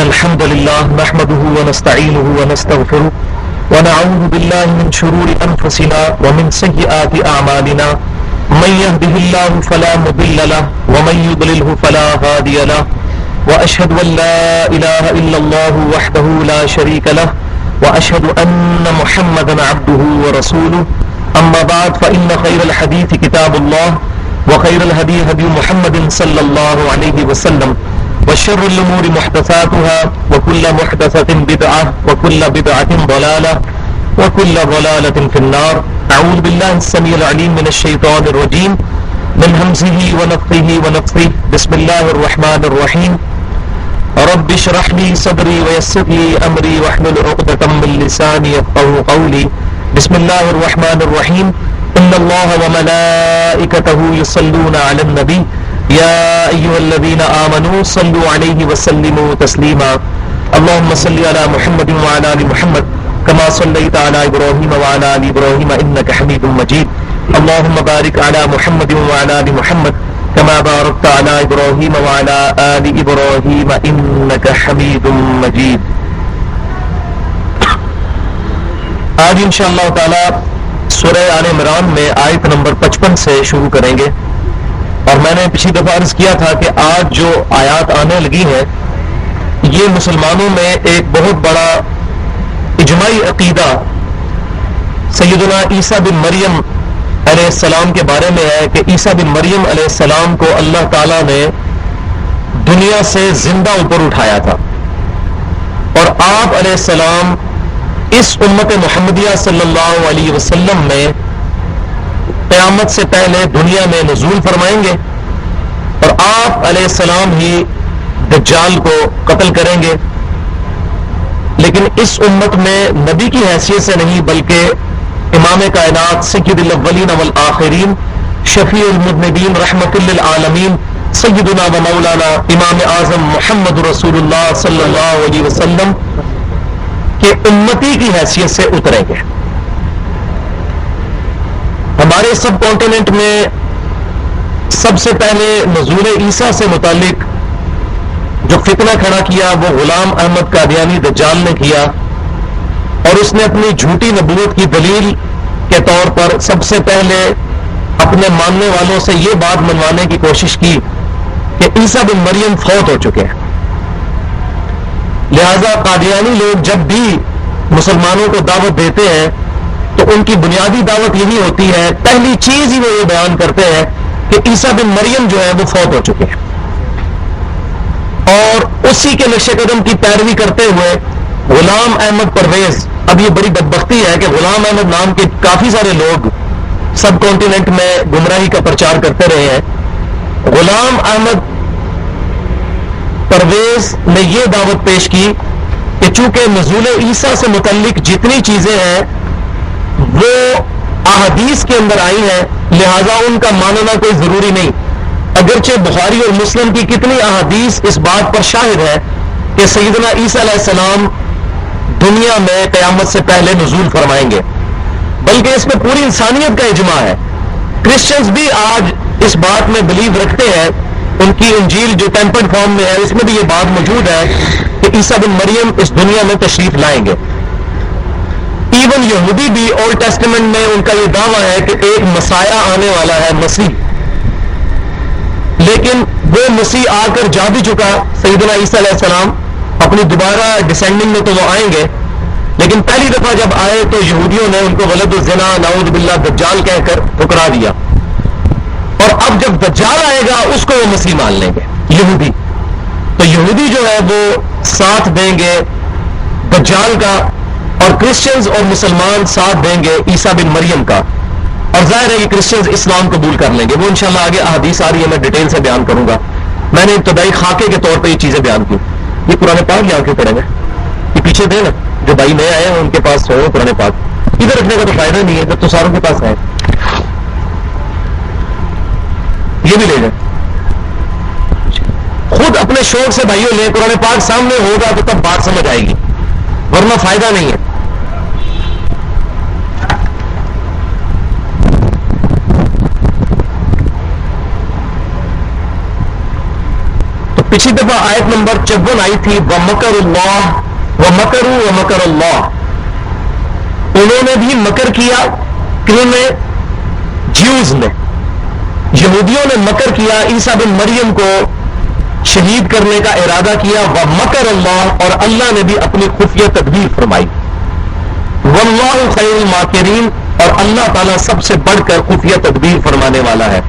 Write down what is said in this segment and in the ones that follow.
الحمد لله نحمده ونستعينه ونستغفره ونعوذ بالله من شرور أنفسنا ومن سيئات أعمالنا من يهده الله فلا مضل له ومن يضلله فلا هادي له وأشهد أن لا إله إلا الله وحده لا شريك له وأشهد أن محمدا عبده ورسوله أما بعد فإن خير الحديث كتاب الله وخير الهدي هدي محمد صلى الله عليه وسلم وشر الأمور محدثاتها وكل محدثة بدعة وكل بدعة ضلالة وكل ضلالة في النار. أعوذ بالله السميع العليم من الشيطان الرجيم من همزه ونفخه ونفثه. بسم الله الرحمن الرحيم. رب اشرح لي صدري ويسر لي أمري واحلل عقدة من لساني يفقهوا قولي. بسم الله الرحمن الرحيم. إن الله وملائكته يصلون على النبي يا أيها الذين آمنوا صلوا عليه وسلموا تسليما. اللهم صل على محمد وعلى آل محمد كما صليت على إبراهيم وعلى آل إبراهيم إنك حميد مجيد. اللهم بارك على محمد وعلى آل محمد كما باركت على إبراهيم وعلى آل إبراهيم إنك حميد مجيد. آج انشاءاللہ تعالی سورہ آل عمران میں آیت نمبر 55 سے شروع کریں گے. اور میں نے پچھلی دفعہ عرض کیا تھا کہ آج جو آیات آنے لگی ہیں یہ مسلمانوں میں ایک بہت بڑا اجماعی عقیدہ سیدنا عیسیٰ بن مریم علیہ السلام کے بارے میں ہے کہ عیسیٰ بن مریم علیہ السلام کو اللہ تعالیٰ نے دنیا سے زندہ اوپر اٹھایا تھا اور آپ علیہ السلام اس امت محمدیہ صلی اللہ علیہ وسلم میں قیامت سے پہلے دنیا میں نزول فرمائیں گے اور آپ علیہ السلام ہی دجال کو قتل کریں گے. لیکن اس امت میں نبی کی حیثیت سے نہیں بلکہ امام کائنات سید الاولین والآخرین شفیع المذنبین رحمت للعالمین سیدنا و مولانا امام اعظم محمد رسول اللہ صلی اللہ علیہ وسلم کے امتی کی حیثیت سے اتریں گے. ہمارے سب کانٹیننٹ میں سب سے پہلے نزول عیسیٰ سے متعلق جو فتنہ کھڑا کیا وہ غلام احمد قادیانی دجال نے کیا اور اس نے اپنی جھوٹی نبوت کی دلیل کے طور پر سب سے پہلے اپنے ماننے والوں سے یہ بات منوانے کی کوشش کی کہ عیسیٰ بن مریم فوت ہو چکے ہیں. لہذا قادیانی لوگ جب بھی مسلمانوں کو دعوت دیتے ہیں تو ان کی بنیادی دعوت یہی ہوتی ہے، پہلی چیز ہی وہ یہ بیان کرتے ہیں کہ عیسیٰ بن مریم جو ہے وہ فوت ہو چکے ہیں اور اسی کے نقش قدم کی پیروی کرتے ہوئے غلام احمد پرویز، اب یہ بڑی بدبختی ہے کہ غلام احمد نام کے کافی سارے لوگ سب کانٹیننٹ میں گمراہی کا پرچار کرتے رہے ہیں. غلام احمد پرویز نے یہ دعوت پیش کی کہ چونکہ نزول عیسیٰ سے متعلق جتنی چیزیں ہیں وہ احادیث کے اندر آئی ہیں لہذا ان کا ماننا کوئی ضروری نہیں، اگرچہ بخاری اور مسلم کی کتنی احادیث اس بات پر شاہد ہے کہ سیدنا عیسیٰ علیہ السلام دنیا میں قیامت سے پہلے نزول فرمائیں گے، بلکہ اس میں پوری انسانیت کا اجماع ہے. کرسچنز بھی آج اس بات میں بلیو رکھتے ہیں، ان کی انجیل جو ٹیمپرڈ فارم میں ہے اس میں بھی یہ بات موجود ہے کہ عیسیٰ بن مریم اس دنیا میں تشریف لائیں گے. ایون یہودی بھی اولڈ ٹیسٹمنٹ میں ان کا یہ دعویٰ ہے کہ ایک مسیح آنے والا ہے، مسیح، لیکن وہ مسیح آ کر جا بھی چکا سیدنا عیسیٰ علیہ السلام اپنی دوبارہ ڈسینڈنگ میں تو وہ آئیں گے، لیکن پہلی دفعہ جب آئے تو یہودیوں نے ان کو ولد الزنا نعوذ باللہ دجال کہہ کر ٹھکرا دیا اور اب جب دجال آئے گا اس کو وہ مسیح مان لیں گے یہودی. تو یہودی جو ہے وہ ساتھ دیں گے دجال کا اور کرسچنز اور مسلمان ساتھ دیں گے عیسیٰ بن مریم کا، اور ظاہر ہے کہ کرسچنز اسلام قبول کر لیں گے. وہ انشاءاللہ آگے احادیث آ رہی ہے، میں ڈیٹیل سے بیان کروں گا. میں نے ابتدائی خاکے کے طور پہ یہ چیزیں بیان کی. یہ قرآن پاک یہاں کیوں پڑھیں گے؟ یہ پیچھے دیں نا، جو بھائی نئے آئے ہیں ان کے پاس ہو قرآن پاک. ادھر رکھنے کا تو فائدہ نہیں ہے جب تو ساروں کے پاس ہے. یہ بھی لے جائیں، خود اپنے شوق سے بھائیوں لیں. قرآن پاک سامنے ہوگا تو تب بات سمجھ آئے گی، ورنہ فائدہ نہیں ہے. پچھلی دفعہ آیت نمبر 54 آئی تھی وَمَكَرُ اللَّهُ وَمَكَرُوا وَمَكَرَ اللَّهُ، انہوں نے بھی مکر کیا، کیوں نے؟ جیوز نے، یہودیوں نے مکر کیا، عیسیٰ بن مریم کو شہید کرنے کا ارادہ کیا، وَمَكَرَ اللَّهُ، اور اللہ نے بھی اپنی خفیہ تدبیر فرمائی، وَاللَّهُ خَيْرُ الْمَاكِرِينَ، اور اللہ تعالیٰ سب سے بڑھ کر خفیہ تدبیر فرمانے والا ہے۔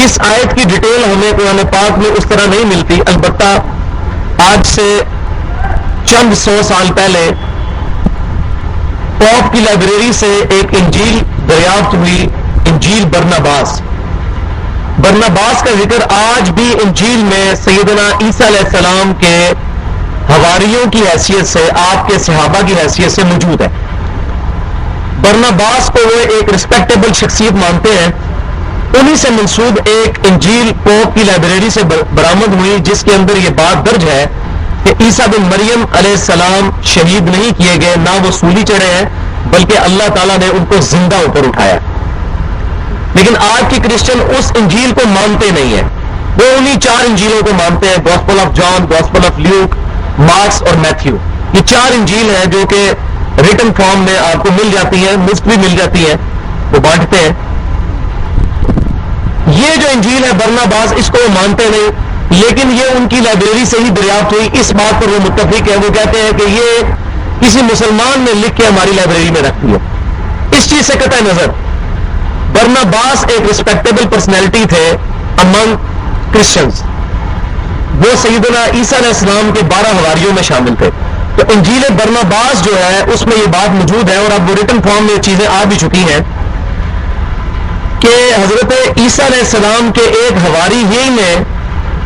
اس آیت کی ڈیٹیل ہمیں قرآن پاک میں اس طرح نہیں ملتی، البتہ آج سے چند 100 سال پہلے پوپ کی لائبریری سے ایک انجیل دریافت ہوئی، انجیل برناباس۔ برناباس کا ذکر آج بھی انجیل میں سیدنا عیسیٰ علیہ السلام کے حواریوں کی حیثیت سے، آپ کے صحابہ کی حیثیت سے موجود ہے۔ برناباس کو وہ ایک رسپیکٹیبل شخصیت مانتے ہیں، انہی سے منسوب ایک انجیل پوپ کی لائبریری سے برآمد ہوئی، جس کے اندر یہ بات درج ہے کہ عیسیٰ بن مریم علیہ السلام شہید نہیں کیے گئے، نہ وہ سولی چڑھے ہیں، بلکہ اللہ تعالیٰ نے ان کو زندہ اوپر اٹھایا۔ لیکن آج کی کرسچن اس انجیل کو مانتے نہیں ہیں، وہ انہی 4 انجیلوں کو مانتے ہیں، gospel of John, gospel of Luke, Mark's اور میتھیو۔ یہ 4 انجیل ہیں جو کہ ریٹن فارم میں آپ کو مل جاتی ہیں، مفت بھی مل جاتی ہیں، وہ بانٹتے ہیں۔ یہ جو انجیل ہے برناباس، اس کو وہ مانتے نہیں، لیکن یہ ان کی لائبریری سے ہی دریافت ہوئی، اس بات پر وہ متفق ہے، وہ کہتے ہیں کہ یہ کسی مسلمان نے لکھ کے ہماری لائبریری میں رکھ دیا۔ اس چیز سے قطع نظر برناباس ایک رسپیکٹیبل پرسنالٹی تھے امنگ کرسچنز، وہ سیدنا عیسیٰ علیہ السلام کے 12 حواریوں میں شامل تھے۔ تو انجیل برناباس جو ہے اس میں یہ بات موجود ہے، اور اب وہ ریٹن فارم میں یہ چیزیں آ بھی چکی ہیں کہ حضرت عیسیٰ علیہ السلام کے ایک حواری ہی نے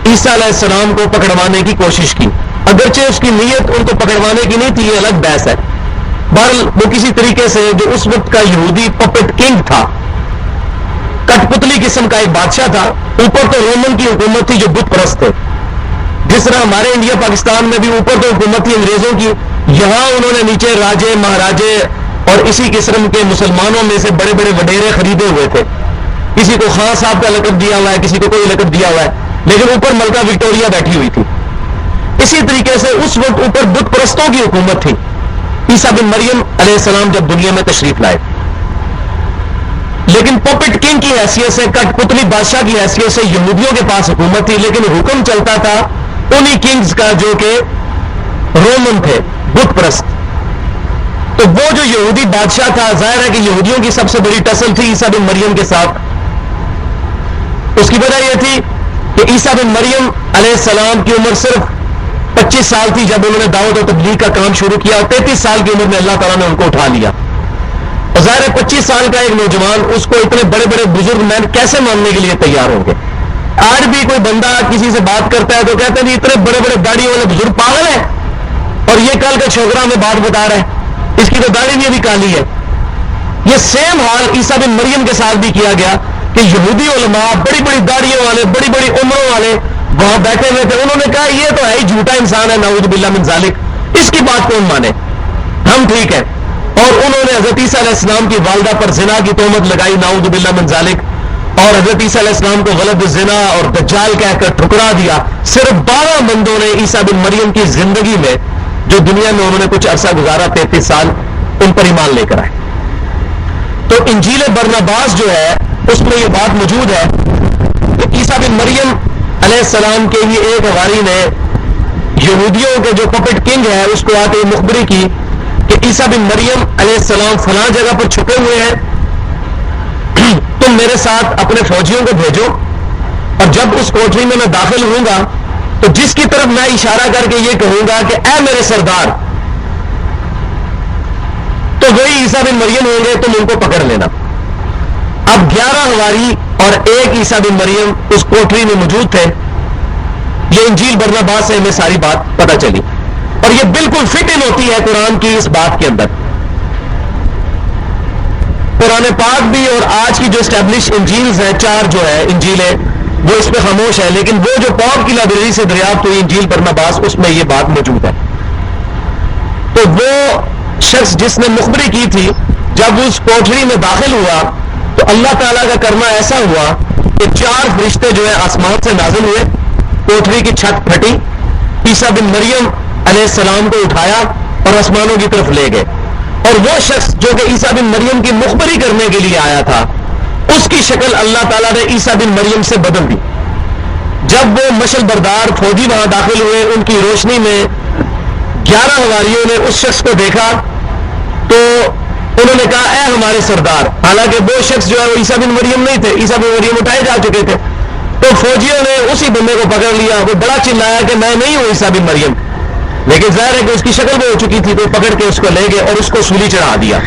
عیسیٰ علیہ السلام کو پکڑوانے کی کوشش کی، اگرچہ اس کی نیت ان کو پکڑوانے کی نہیں تھی، یہ الگ بحث ہے۔ بہرحال وہ کسی طریقے سے، جو اس وقت کا یہودی پپٹ کنگ تھا، کٹ پتلی قسم کا ایک بادشاہ تھا، اوپر تو رومن کی حکومت تھی جو بت پرست تھے، جس طرح ہمارے انڈیا پاکستان میں بھی اوپر تو حکومت تھی انگریزوں کی، یہاں انہوں نے نیچے راجے مہاراجے اور اسی قسم کے مسلمانوں میں سے بڑے بڑے وڈیرے خریدے ہوئے تھے، کسی کو خان صاحب کا لقب دیا ہوا ہے، کسی کو کوئی لقب دیا ہوا ہے، لیکن اوپر ملکہ وکٹوریا بیٹھی ہوئی تھی۔ اسی طریقے سے اس وقت اوپر بت پرستوں کی حکومت تھی۔ عیسیٰ بن مریم علیہ السلام جب دنیا میں تشریف لائے، لیکن پپٹ کنگ کی حیثیت سے، کٹ پتلی بادشاہ کی حیثیت سے یہودیوں کے پاس حکومت تھی، لیکن حکم چلتا تھا انہی کنگز کا جو کہ رومن تھے، بت پرست۔ تو وہ جو یہودی بادشاہ تھا، ظاہر ہے کہ یہودیوں کی سب سے بڑی ٹسل تھی عیسیٰ بن مریم کے ساتھ۔ اس کی وجہ یہ تھی کہ عیسیٰ بن مریم علیہ السلام کی عمر صرف 25 سال تھی جب انہوں نے دعوت و تبلیغ کا کام شروع کیا، اور 33 سال کی عمر میں اللہ تعالیٰ نے ان کو اٹھا لیا۔ اور ظاہر ہے 25 سال کا ایک نوجوان اس کو اتنے بڑے بڑے بزرگ مین کیسے ماننے کے لیے تیار ہوں گے؟ آج بھی کوئی بندہ کسی سے بات کرتا ہے تو کہتے ہیں اتنے بڑے بڑے داڑھی والے بزرگ پاگل ہیں، اور یہ کل کا چھوکرا میں بات بتا رہا ہے، اس کی تو داڑھی بھی ابھی کالی ہے۔ یہ سیم حال عیسیٰ بن مریم کے ساتھ بھی کیا گیا کہ یہودی علماء بڑی بڑی داڑھیوں والے، بڑی بڑی عمروں والے وہاں بیٹھے ہوئے تھے، انہوں نے کہا یہ تو ہے ہی جھوٹا انسان ہے، نعوذ باللہ من ذالک، اس کی بات کون مانے، ہم ٹھیک ہے۔ اور انہوں نے حضرت عیسیٰ علیہ السلام کی والدہ پر زنا کی تہمت لگائی، نعوذ باللہ من ذالک، اور حضرت عیسیٰ علیہ السلام کو غلط زنا اور دجال کہہ کر ٹھکرا دیا۔ صرف 12 بندوں نے عیسیٰ بن مریم کی زندگی میں، جو دنیا میں انہوں نے کچھ عرصہ گزارا 33 سال، ان پر ایمان لے کر آئے۔ تو انجیل برناباس جو ہے اس میں یہ بات موجود ہے کہ عیسیٰ بن مریم علیہ السلام کے ہی ایک حواری نے یہودیوں کے جو پپٹ کنگ ہے اس کو آ کے مخبری کی کہ عیسیٰ بن مریم علیہ السلام فلاں جگہ پر چھپے ہوئے ہیں، تم میرے ساتھ اپنے فوجیوں کو بھیجو، اور جب اس کوٹری میں داخل ہوں گا تو جس کی طرف میں اشارہ کر کے یہ کہوں گا کہ اے میرے سردار، تو وہی عیسیٰ بن مریم ہوں گے، تم ان کو پکڑ لینا۔ اب 11 حواری اور ایک عیسیٰ بن مریم اس کوٹری میں موجود تھے۔ یہ انجیل برناباس سے ہمیں ساری بات پتہ چلی، اور یہ بالکل فٹ ان ہوتی ہے قرآن کی اس بات کے اندر۔ قرآن پاک بھی اور آج کی جو اسٹیبلش انجیلز ہیں، 4 جو ہے انجیلیں، وہ اس پہ خاموش ہے، لیکن وہ جو پاپ کی لائبریری سے دریافت ہوئی انجیل برناباس، اس میں یہ بات موجود ہے۔ تو وہ شخص جس نے مخبری کی تھی، جب اس کوٹری میں داخل ہوا تو اللہ تعالیٰ کا کرنا ایسا ہوا کہ 4 فرشتے جو ہے آسمان سے نازل ہوئے، کوٹری کی چھت پھٹی، عیسیٰ بن مریم علیہ السلام کو اٹھایا اور آسمانوں کی طرف لے گئے، اور وہ شخص جو کہ عیسیٰ بن مریم کی مخبری کرنے کے لیے آیا تھا، اس کی شکل اللہ تعالیٰ نے عیسیٰ بن مریم سے بدل دی۔ جب وہ مشل بردار فوجی وہاں داخل ہوئے، ان کی روشنی میں 11 حواریوں نے اس شخص کو دیکھا تو انہوں نے کہا اے ہمارے سردار، حالانکہ وہ شخص جو ہے وہ عیسیٰ بن مریم نہیں تھے، عیسیٰ بن مریم اٹھائے جا چکے تھے۔ تو فوجیوں نے اسی بندے کو پکڑ لیا، وہ بڑا چلایا کہ میں نہیں ہوں عیسیٰ بن مریم، لیکن ظاہر ہے کہ اس کی شکل وہ ہو چکی تھی، تو پکڑ کے اس کو لے گئے اور اس کو سولی چڑھا دیا۔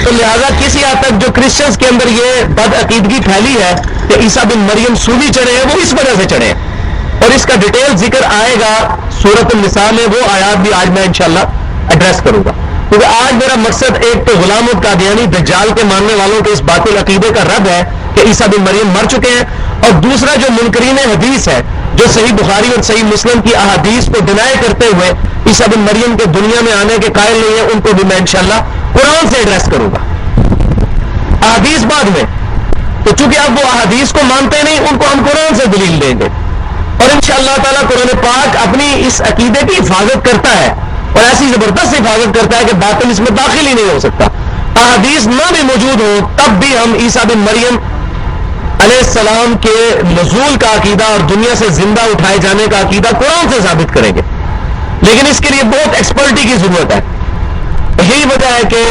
تو لہذا کسی حد تک جو کرسچنز کے اندر یہ بد عقیدگی پھیلی ہے کہ عیسیٰ بن مریم سولی چڑھے ہیں، وہ اس وجہ سے چڑھے ہیں، اور اس کا ڈیٹیل ذکر آئے گا سورۃ النساء میں، وہ آیات بھی آج میں انشاءاللہ ایڈریس کروں گا، کیونکہ آج میرا مقصد ایک تو غلام القادیانی دجال کے ماننے والوں کے اس باطل عقیدے کا رد ہے کہ عیسیٰ بن مریم مر چکے ہیں، اور دوسرا جو منکرین حدیث ہے، جو صحیح بخاری اور صحیح مسلم کی احادیث کو ڈینائی کرتے ہوئے عیسیٰ بن مریم کے دنیا میں آنے کے قائل نہیں ہے، ان کو بھی میں انشاءاللہ قرآن سے ایڈریس کروں گا، احادیث بعد میں۔ تو چونکہ اب وہ احادیث کو مانتے نہیں، ان کو ہم قرآن سے دلیل دیں گے، اور انشاءاللہ تعالیٰ قرآن پاک اپنی اس عقیدے کی حفاظت کرتا ہے، اور ایسی زبردست حفاظت کرتا ہے کہ باطل اس میں داخل ہی نہیں ہو سکتا۔ احادیث نہ بھی موجود ہو تب بھی ہم عیسیٰ بن مریم علیہ السلام کے نزول کا عقیدہ اور دنیا سے زندہ اٹھائے جانے کا عقیدہ قرآن سے ثابت کریں گے، لیکن اس کے لیے بہت ایکسپرٹی کی ضرورت ہے۔ یہی وجہ ہے کہ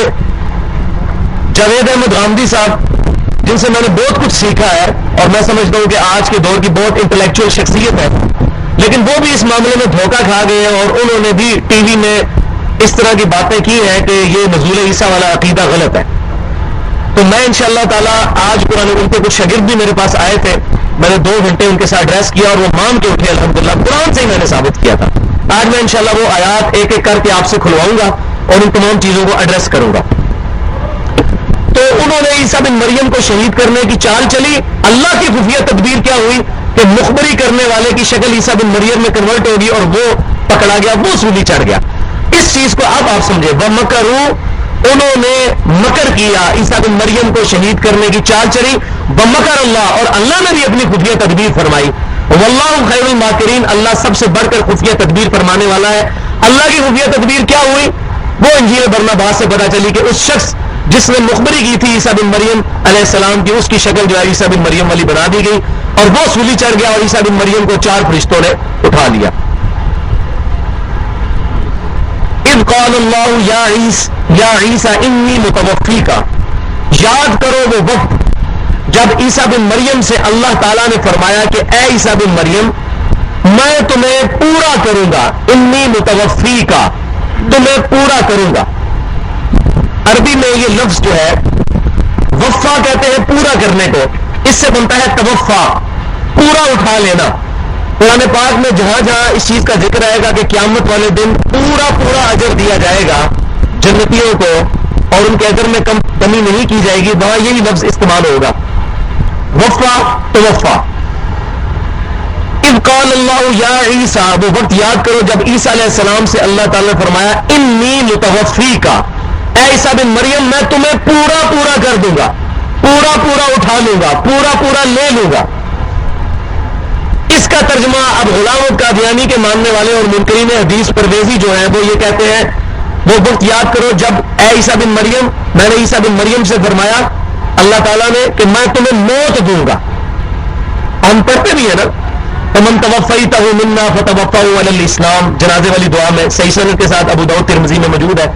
جاوید احمد غامدی صاحب، جن سے میں نے بہت کچھ سیکھا ہے، اور میں سمجھتا ہوں کہ آج کے دور کی بہت انٹلیکچوئل شخصیت ہے، لیکن وہ بھی اس معاملے میں دھوکہ کھا گئے ہیں، اور انہوں نے بھی ٹی وی میں اس طرح کی باتیں کی ہیں کہ یہ نزول عیسیٰ والا عقیدہ غلط ہے۔ تو میں انشاءاللہ تعالیٰ آج قرآن، ان کے کچھ شاگرد بھی میرے پاس آئے تھے، میں نے 2 گھنٹے ان کے ساتھ ایڈریس کیا اور وہ مان کے اٹھے، الحمدللہ قرآن سے ہی میں نے ثابت کیا تھا۔ آج میں انشاءاللہ وہ آیات ایک ایک کر کے آپ سے کھلواؤں گا اور ان تمام چیزوں کو ایڈریس کروں گا۔ تو انہوں نے عیسیٰ بن مریم کو شہید کرنے کی چال چلی، اللہ کی خفیہ تدبیر کیا ہوئی کہ مخبری کرنے والے کی شکل عیسیٰ بن مریم میں کنورٹ ہوگی اور وہ پکڑا گیا، وہ سولی چڑھ گیا۔ اس چیز کو اب آپ سمجھے، وَمَكَرُوا، انہوں نے مکر کیا، عیسیٰ بن مریم کو شہید کرنے کی چال چلی، وَمَكَرَ اللَّهُ، اور اللہ نے بھی اپنی خفیہ تدبیر فرمائی، وَاللَّهُ خَيْرُ الْمَاكِرِينَ، اللہ سب سے بڑھ کر خفیہ تدبیر فرمانے والا ہے۔ اللہ کی خفیہ تدبیر کیا ہوئی؟ وہ انجیل برناباس سے پتہ چلی کہ اس شخص جس نے مخبری کی تھی عیسیٰ بن مریم علیہ السلام کی، اس کی شکل جو ہے عیسیٰ بن مریم والی بنا دی گئی، اور وہ سولی چڑھ گیا، اور عیسیٰ بن مریم کو 4 فرشتوں نے اٹھا لیا۔ اذ قال اللہ یا عیسیٰ انی متوفیک، یاد کرو وہ وقت جب عیسیٰ بن مریم سے اللہ تعالیٰ نے فرمایا کہ اے عیسیٰ بن مریم، میں تمہیں پورا کروں گا، انی متوفیک، تمہیں پورا کروں گا۔ عربی میں یہ لفظ جو ہے وفا کہتے ہیں پورا کرنے کو، اس سے بنتا ہے توفا، پورا اٹھا لینا۔ قرآن پاک میں جہاں جہاں اس چیز کا ذکر آئے گا کہ قیامت والے دن پورا اجر دیا جائے گا جنتیوں کو اور ان کے اجر میں کمی نہیں کی جائے گی، وہاں یہی لفظ استعمال ہوگا، وفا توفا۔ اذ قال اللہ یا عیسیٰ، وہ وقت یاد کرو جب عیسیٰ علیہ السلام سے اللہ تعالیٰ نے فرمایا انی متوفیک، اے عیسیٰ بن مریم میں تمہیں پورا کر دوں گا، پورا اٹھا لوں گا، پورا لے لوں گا۔ اس کا ترجمہ اب غلام القادیانی کے ماننے والے اور منکرین حدیث پرویزی جو ہیں وہ یہ کہتے ہیں، وہ وقت یاد کرو جب اے عیسیٰ بن مریم، میں نے عیسیٰ بن مریم سے فرمایا اللہ تعالیٰ نے کہ میں تمہیں موت دوں گا۔ ہم پڑھتے بھی ہیں نا، فمن توفیتہ منا فتوفہ علی الاسلام، جنازے والی دعا میں صحیح سند کے ساتھ ابو داؤد ترمذی میں موجود ہے،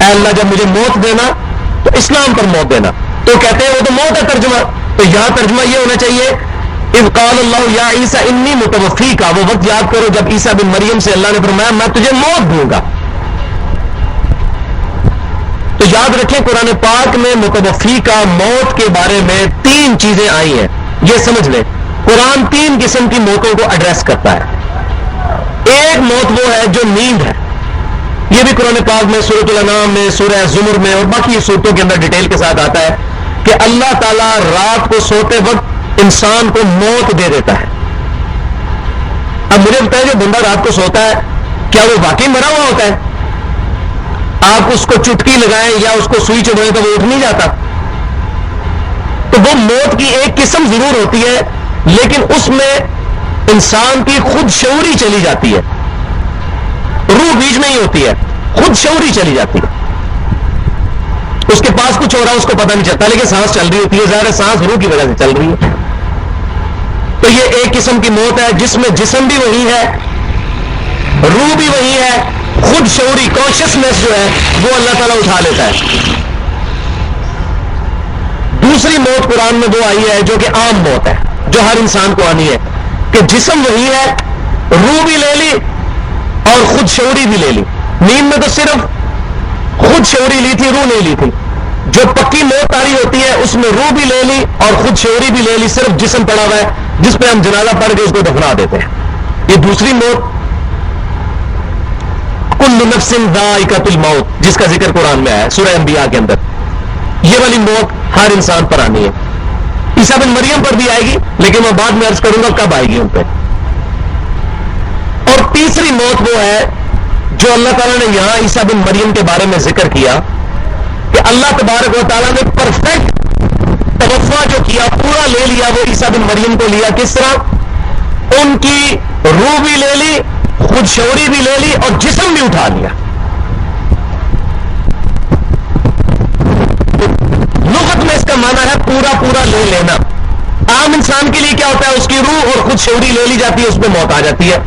اے اللہ جب مجھے موت دینا تو اسلام پر موت دینا۔ تو کہتے ہیں وہ تو موت ہے ترجمہ، تو یہاں ترجمہ یہ ہونا چاہیے اذ قال اللہ یا عیسیٰ انی متوفیک، وہ وقت یاد کرو جب عیسیٰ بن مریم سے اللہ نے فرمایا میں تجھے موت دوں گا۔ تو یاد رکھیں قرآن پاک میں متوفی کا موت کے بارے میں 3 چیزیں آئی ہیں، یہ سمجھ لیں قرآن 3 قسم کی موتوں کو ایڈریس کرتا ہے۔ ایک موت وہ ہے جو نیند ہے، یہ بھی قرآن پاک میں سورۃ الانعام میں، سورہ زمر میں اور باقی صورتوں کے اندر ڈیٹیل کے ساتھ آتا ہے کہ اللہ تعالیٰ رات کو سوتے وقت انسان کو موت دے دیتا ہے۔ اب مجھے بتائیں جو بندہ رات کو سوتا ہے کیا وہ واقعی مرا ہوا ہوتا ہے؟ آپ اس کو چٹکی لگائیں یا اس کو سوئی چبھائیں تو وہ اٹھ نہیں جاتا؟ تو وہ موت کی ایک قسم ضرور ہوتی ہے، لیکن اس میں انسان کی خود شعوری چلی جاتی ہے، روح بیچ میں ہی ہوتی ہے، خود شعوری چلی جاتی ہے، اس کے پاس کچھ ہو رہا ہے اس کو پتہ نہیں چلتا، لیکن سانس چل رہی ہوتی ہے، ظاہر سانس روح کی وجہ سے چل رہی ہے۔ تو یہ ایک قسم کی موت ہے جس میں جسم بھی وہی ہے، روح بھی وہی ہے، خود شعوری کانشیسنیس جو ہے وہ اللہ تعالیٰ اٹھا لیتا ہے۔ دوسری موت قرآن میں وہ آئی ہے جو کہ عام موت ہے، جو ہر انسان کو آنی ہے، کہ جسم وہی ہے، روح بھی لے لی اور خود شعوری بھی لے لی۔ نیند میں تو صرف خود شعوری لی تھی، روح نہیں لی تھی۔ جو پکی موت تاری ہوتی ہے اس میں روح بھی لے لی اور خود شعوری بھی لے لی، صرف جسم پڑا ہوا ہے جس پہ ہم جنازہ پڑھ کے اس کو دفنا دیتے ہیں۔ یہ دوسری موت، کل نفس ذائقۃ الموت، جس کا ذکر قرآن میں آیا ہے سورہ انبیاء کے اندر، یہ والی موت ہر انسان پر آنی ہے۔ عیسیٰ بن مریم پر بھی آئے گی، لیکن میں بعد میں عرض کروں گا کب آئے گی ان پہ۔ اور تیسری موت وہ ہے جو اللہ تعالیٰ نے یہاں عیسیٰ بن مریم کے بارے میں ذکر کیا کہ اللہ تبارک و تعالیٰ نے پرفیکٹ توفع جو کیا، پورا لے لیا، وہ عیسیٰ بن مریم کو لیا۔ کس طرح؟ ان کی روح بھی لے لی، خود شعوری بھی لے لی اور جسم بھی اٹھا لیا۔ لغت میں اس کا معنی ہے پورا پورا لے لینا۔ عام انسان کے لیے کیا ہوتا ہے؟ اس کی روح اور خود شعوری لے لی جاتی ہے، اس پہ موت آ جاتی ہے،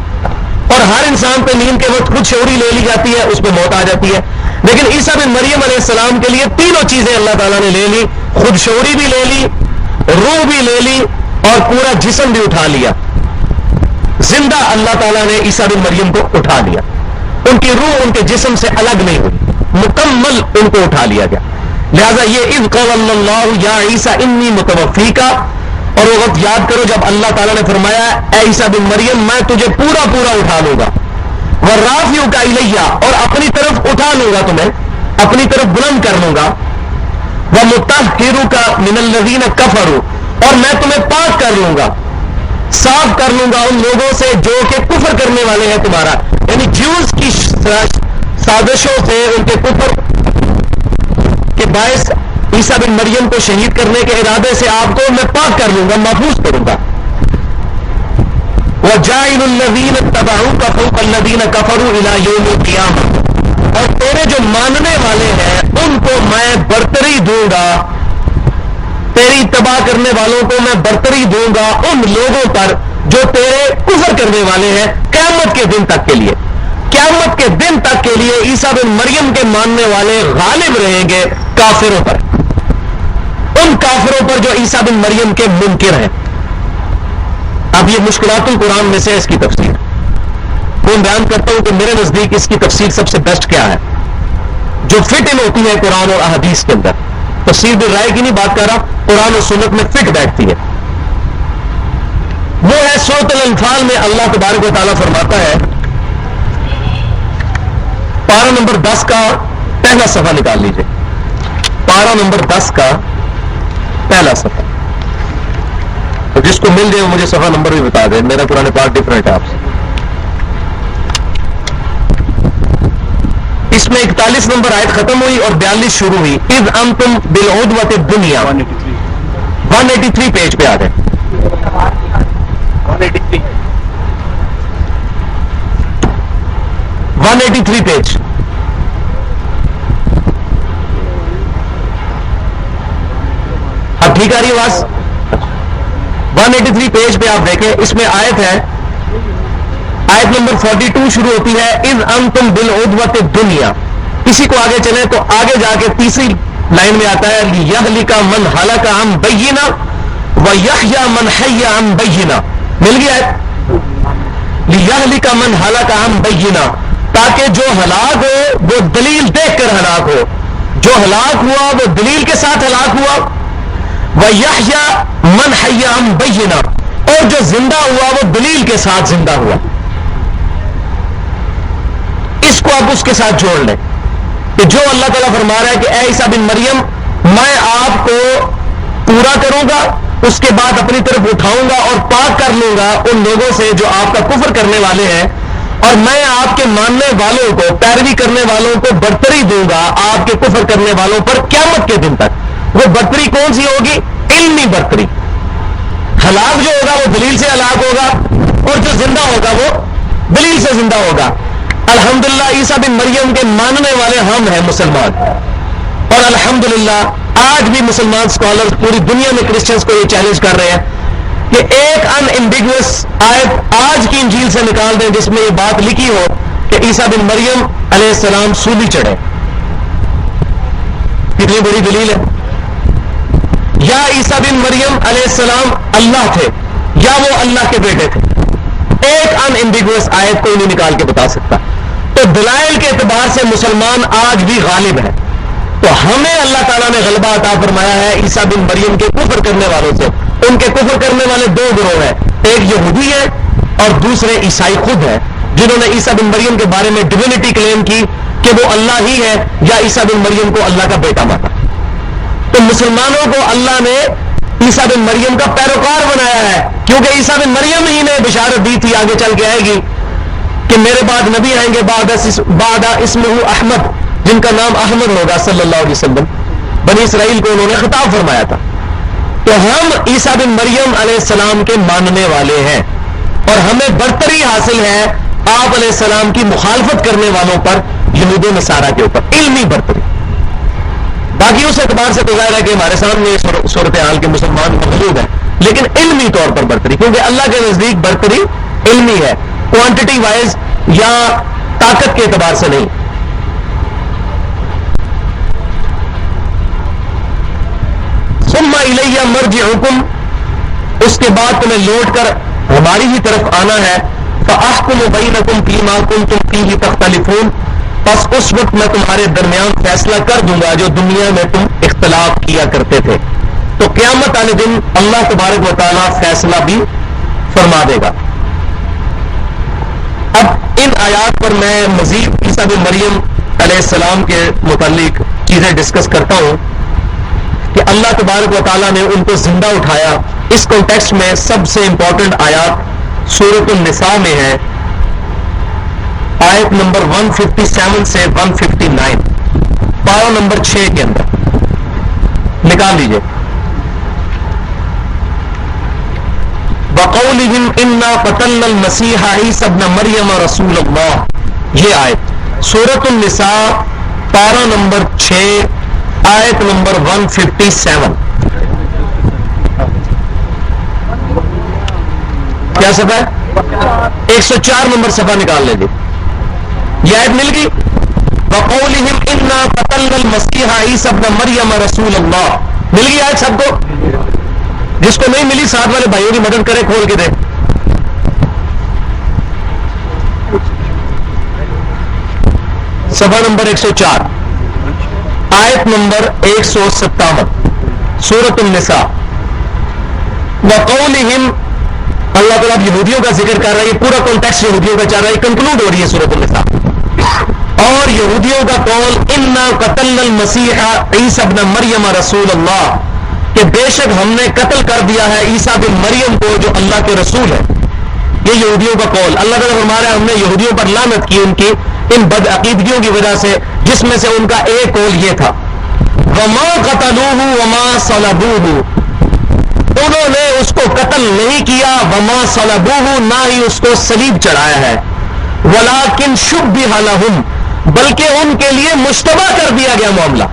اور ہر انسان پہ نیند کے وقت خود شعوری لے لی جاتی ہے، اس پہ موت آ جاتی ہے۔ لیکن عیسیٰ بن مریم علیہ السلام کے لیے تینوں چیزیں اللہ تعالیٰ نے لے لی، خود شعوری بھی لے لی، روح بھی لے لی اور پورا جسم بھی اٹھا لیا۔ زندہ اللہ تعالیٰ نے عیسیٰ بن مریم کو اٹھا لیا، ان کی روح ان کے جسم سے الگ نہیں ہوئی، مکمل ان کو اٹھا لیا گیا۔ لہذا یہ اذ قال اللہ یا عیسیٰ انی متوفیکا، اور وہ وقت یاد کرو جب اللہ تعالیٰ نے فرمایا اے عیسیٰ بن مریم میں تجھے پورا پورا اٹھا لوں گا، ورافعک الیہ، اور اپنی طرف اٹھا لوں گا، تمہیں اپنی طرف بلند کر لوں گا، ومطہرک من الذین کفروا، اور میں تمہیں پاک کر لوں گا، صاف کر لوں گا ان لوگوں سے جو کہ کفر کرنے والے ہیں تمہارا، یعنی جیوز کی سازشوں سے، ان کے کفر کے باعث عیسیٰ بن مریم کو شہید کرنے کے ارادے سے آپ کو میں پاک کر لوں گا، محفوظ کروں گا۔ وَجَاعِلُ الَّذِينَ اتَّبَعُوكَ فَوْقَ الَّذِينَ كَفَرُوا إِلَىٰ يَوْمِ الْقِيَامَةِ، اور تیرے جو ماننے والے ہیں ان کو میں برتری دوں گا، تیری اتباع کرنے والوں کو میں برتری دوں گا ان لوگوں پر جو تیرے کفر کرنے والے ہیں، قیامت کے دن تک کے لیے۔ قیامت کے دن تک کے لیے عیسیٰ بن مریم کے ماننے والے غالب رہیں گے کافروں پر، ان کافروں پر جو عیسیٰ بن مریم کے منکر ہیں۔ اب یہ مشکلات القرآن میں سے اس کی تفسیر میں بیان کرتا ہوں کہ میرے نزدیک اس کی تفسیر سب سے بیسٹ کیا ہے، جو فٹ ان ہوتی ہے قرآن اور احادیث کے اندر۔ تفسیر بھی رائے کی نہیں بات کر رہا، قرآن اور سنت میں فٹ بیٹھتی ہے، وہ ہے سورۃ الانفال میں اللہ تبارک و تعالیٰ فرماتا ہے، پارہ نمبر 10 کا پہلا صفحہ نکال لیجئے، پارہ نمبر 10 کا پہلا صفحہ، تو جس کو مل جائے وہ مجھے صفحہ نمبر بھی بتا دے، میرا قرآن پاک ڈفرینٹ ہے آپ سے۔ اس میں 41 نمبر آیت ختم ہوئی اور 42 شروع ہوئی۔ اذ انتم بالعدوۃ الدنیا، 183 پیج پہ آ گئے، 183 پیج۔ اب ٹھیک آ رہی آواز؟ 183 پیج پہ آپ دیکھیں، اس میں آیت ہے، آیت نمبر 42 شروع ہوتی ہے اذ انتم بالعدوۃ الدنیا۔ اسی کو آگے چلیں تو آگے جا کے تیسری لائن میں آتا ہے لیہلک من ہلک عن بینہ ویحیی من حی عن بینہ۔ مل گیا ہے، لیہلک من ہلک عن بینہ، تاکہ جو ہلاک ہو وہ دلیل دیکھ کر ہلاک ہو، جو ہلاک ہوا وہ دلیل کے ساتھ ہلاک ہوا، ویحیی من حی عن بینہ، اور جو زندہ ہوا وہ دلیل کے ساتھ زندہ ہوا۔ اس کو آپ اس کے ساتھ جوڑ لیں کہ جو اللہ تعالیٰ فرما رہا ہے کہ اے عیسیٰ بن مریم میں آپ کو پورا کروں گا، اس کے بعد اپنی طرف اٹھاؤں گا اور پاک کر لوں گا ان لوگوں سے جو آپ کا کفر کرنے والے ہیں، اور میں آپ کے ماننے والوں کو، پیروی کرنے والوں کو برتری دوں گا آپ کے کفر کرنے والوں پر قیامت کے دن تک۔ وہ برتری کون سی ہوگی؟ علمی برتری. ہلاک جو ہوگا وہ دلیل سے ہلاک ہوگا اور جو زندہ ہوگا وہ دلیل سے زندہ ہوگا. الحمدللہ عیسیٰ بن مریم کے ماننے والے ہم ہیں مسلمان, اور الحمدللہ آج بھی مسلمان سکالرز پوری دنیا میں کرسچنز کو یہ چیلنج کر رہے ہیں کہ ایک ان ایمبیگوس آیت آج کی انجیل سے نکال دیں جس میں یہ بات لکھی ہو کہ عیسیٰ بن مریم علیہ السلام سولی چڑھے. کتنی بڑی دلیل ہے. یا عیسیٰ بن مریم علیہ السلام اللہ تھے یا وہ اللہ کے بیٹے تھے. ایک ان ایمبیگوس آیت کوئی نہیں نکال کے بتا سکتا. تو دلائل کے اعتبار سے مسلمان آج بھی غالب ہے. تو ہمیں اللہ تعالیٰ نے غلبہ عطا فرمایا ہے عیسیٰ بن مریم کے کفر کرنے والوں سے. ان کے کفر کرنے والے دو گروہ ہیں, ایک یہودی ہے اور دوسرے عیسائی خود ہیں, جنہوں نے عیسیٰ بن مریم کے بارے میں ڈیوینٹی کلیم کی کہ وہ اللہ ہی ہے یا عیسیٰ بن مریم کو اللہ کا بیٹا مانا. تو مسلمانوں کو اللہ نے عیسیٰ بن مریم کا پیروکار بنایا ہے, کیونکہ عیسیٰ بن مریم ہی نے بشارت دی تھی آگے چل کے آئے گی کہ میرے بعد نبی آئیں گے بعد اسمہ احمد, جن کا نام احمد ہوگا صلی اللہ علیہ وسلم. بنی اسرائیل کو انہوں نے خطاب فرمایا تھا. تو ہم عیسیٰ بن مریم علیہ السلام کے ماننے والے ہیں, اور ہمیں برتری حاصل ہے آپ علیہ السلام کی مخالفت کرنے والوں پر, یہود و نصارہ کے اوپر, علمی برتری. باقی اس اعتبار سے تو ظاہر ہے کہ ہمارے سامنے یہ صورتحال کے مسلمان مغلوب ہیں, لیکن علمی طور پر برتری, کیونکہ اللہ کے نزدیک برتری علمی ہے, کوانٹٹی وائز یا طاقت کے اعتبار سے نہیں. ثم الیہ مرجعکم, اس کے بعد تمہیں لوٹ کر ہماری ہی طرف آنا ہے. فاحکم بینکم فیما کنتم فیہ تختلفون, پس اس وقت میں تمہارے درمیان فیصلہ کر دوں گا جو دنیا میں تم اختلاف کیا کرتے تھے. تو قیامت والے دن اللہ تبارک و تعالیٰ فیصلہ بھی فرما دے گا. اب ان آیات پر میں مزید عیسیٰ بن مریم علیہ السلام کے متعلق چیزیں ڈسکس کرتا ہوں کہ اللہ تبارک و تعالیٰ نے ان کو زندہ اٹھایا. اس کانٹیکسٹ میں سب سے امپورٹنٹ آیات سورۃ النساء میں ہے, آیت نمبر 157 سے 159, پارہ نمبر 6 کے اندر نکال لیجئے. وَقَوْلِهِمْ إِنَّا قَتَلْنَا الْمَسِيحَ عِيسَى ابْنَ مَرْيَمَ رَسُولَ اللَّهِ, یہ آیت سورۃ النساء پارہ نمبر 6 آیت نمبر 157. کیا صفحہ ہے؟ 104 نمبر صفحہ نکال لیں گے. یہ آیت مل گئی. وَقَوْلِهِمْ إِنَّا قَتَلْنَا الْمَسِيحَ عِيسَى ابْنَ مَرْيَمَ رَسُولَ اللَّهِ, مل گئی آیت سب کو. جس کو نہیں ملی ساتھ والے بھائیوں کی مدد کرے, کھول کے دے. صفحہ نمبر 104 آیت نمبر 157 سورۃ النساء. وَقَوْلِهِمْ, اللہ تعالیٰ یہودیوں کا ذکر کر رہا ہے. یہ پورا کانٹیکسٹ یہودیوں کا چل رہا ہے, کنکلوڈ ہو رہی ہے سورۃ النساء. اور یہودیوں کا قول اِنَّا قَتَلْنَا الْمَسِيحَ عِيسَى ابْنَ مَرْيَمَ رَسُولَ اللَّهِ, کہ بے شک ہم نے قتل کر دیا ہے عیسیٰ بن مریم کو جو اللہ کے رسول ہے. یہ یہودیوں کا قول. اللہ تعالیٰ فرما رہا ہے ہم نے یہودیوں پر لعنت کی ان کی ان بد عقیدگیوں کی وجہ سے, جس میں سے ان کا ایک قول یہ تھا وَمَا قَتَلُوهُ وَمَا صَلَبُوهُ, انہوں نے اس کو قتل نہیں کیا, وَمَا صَلَبُوهُ, نہ ہی اس کو صلیب چڑھایا ہے, وَلَٰكِنْ شُبِّهَ لَهُمْ, بلکہ ان کے لیے مشتبہ کر دیا گیا معاملہ.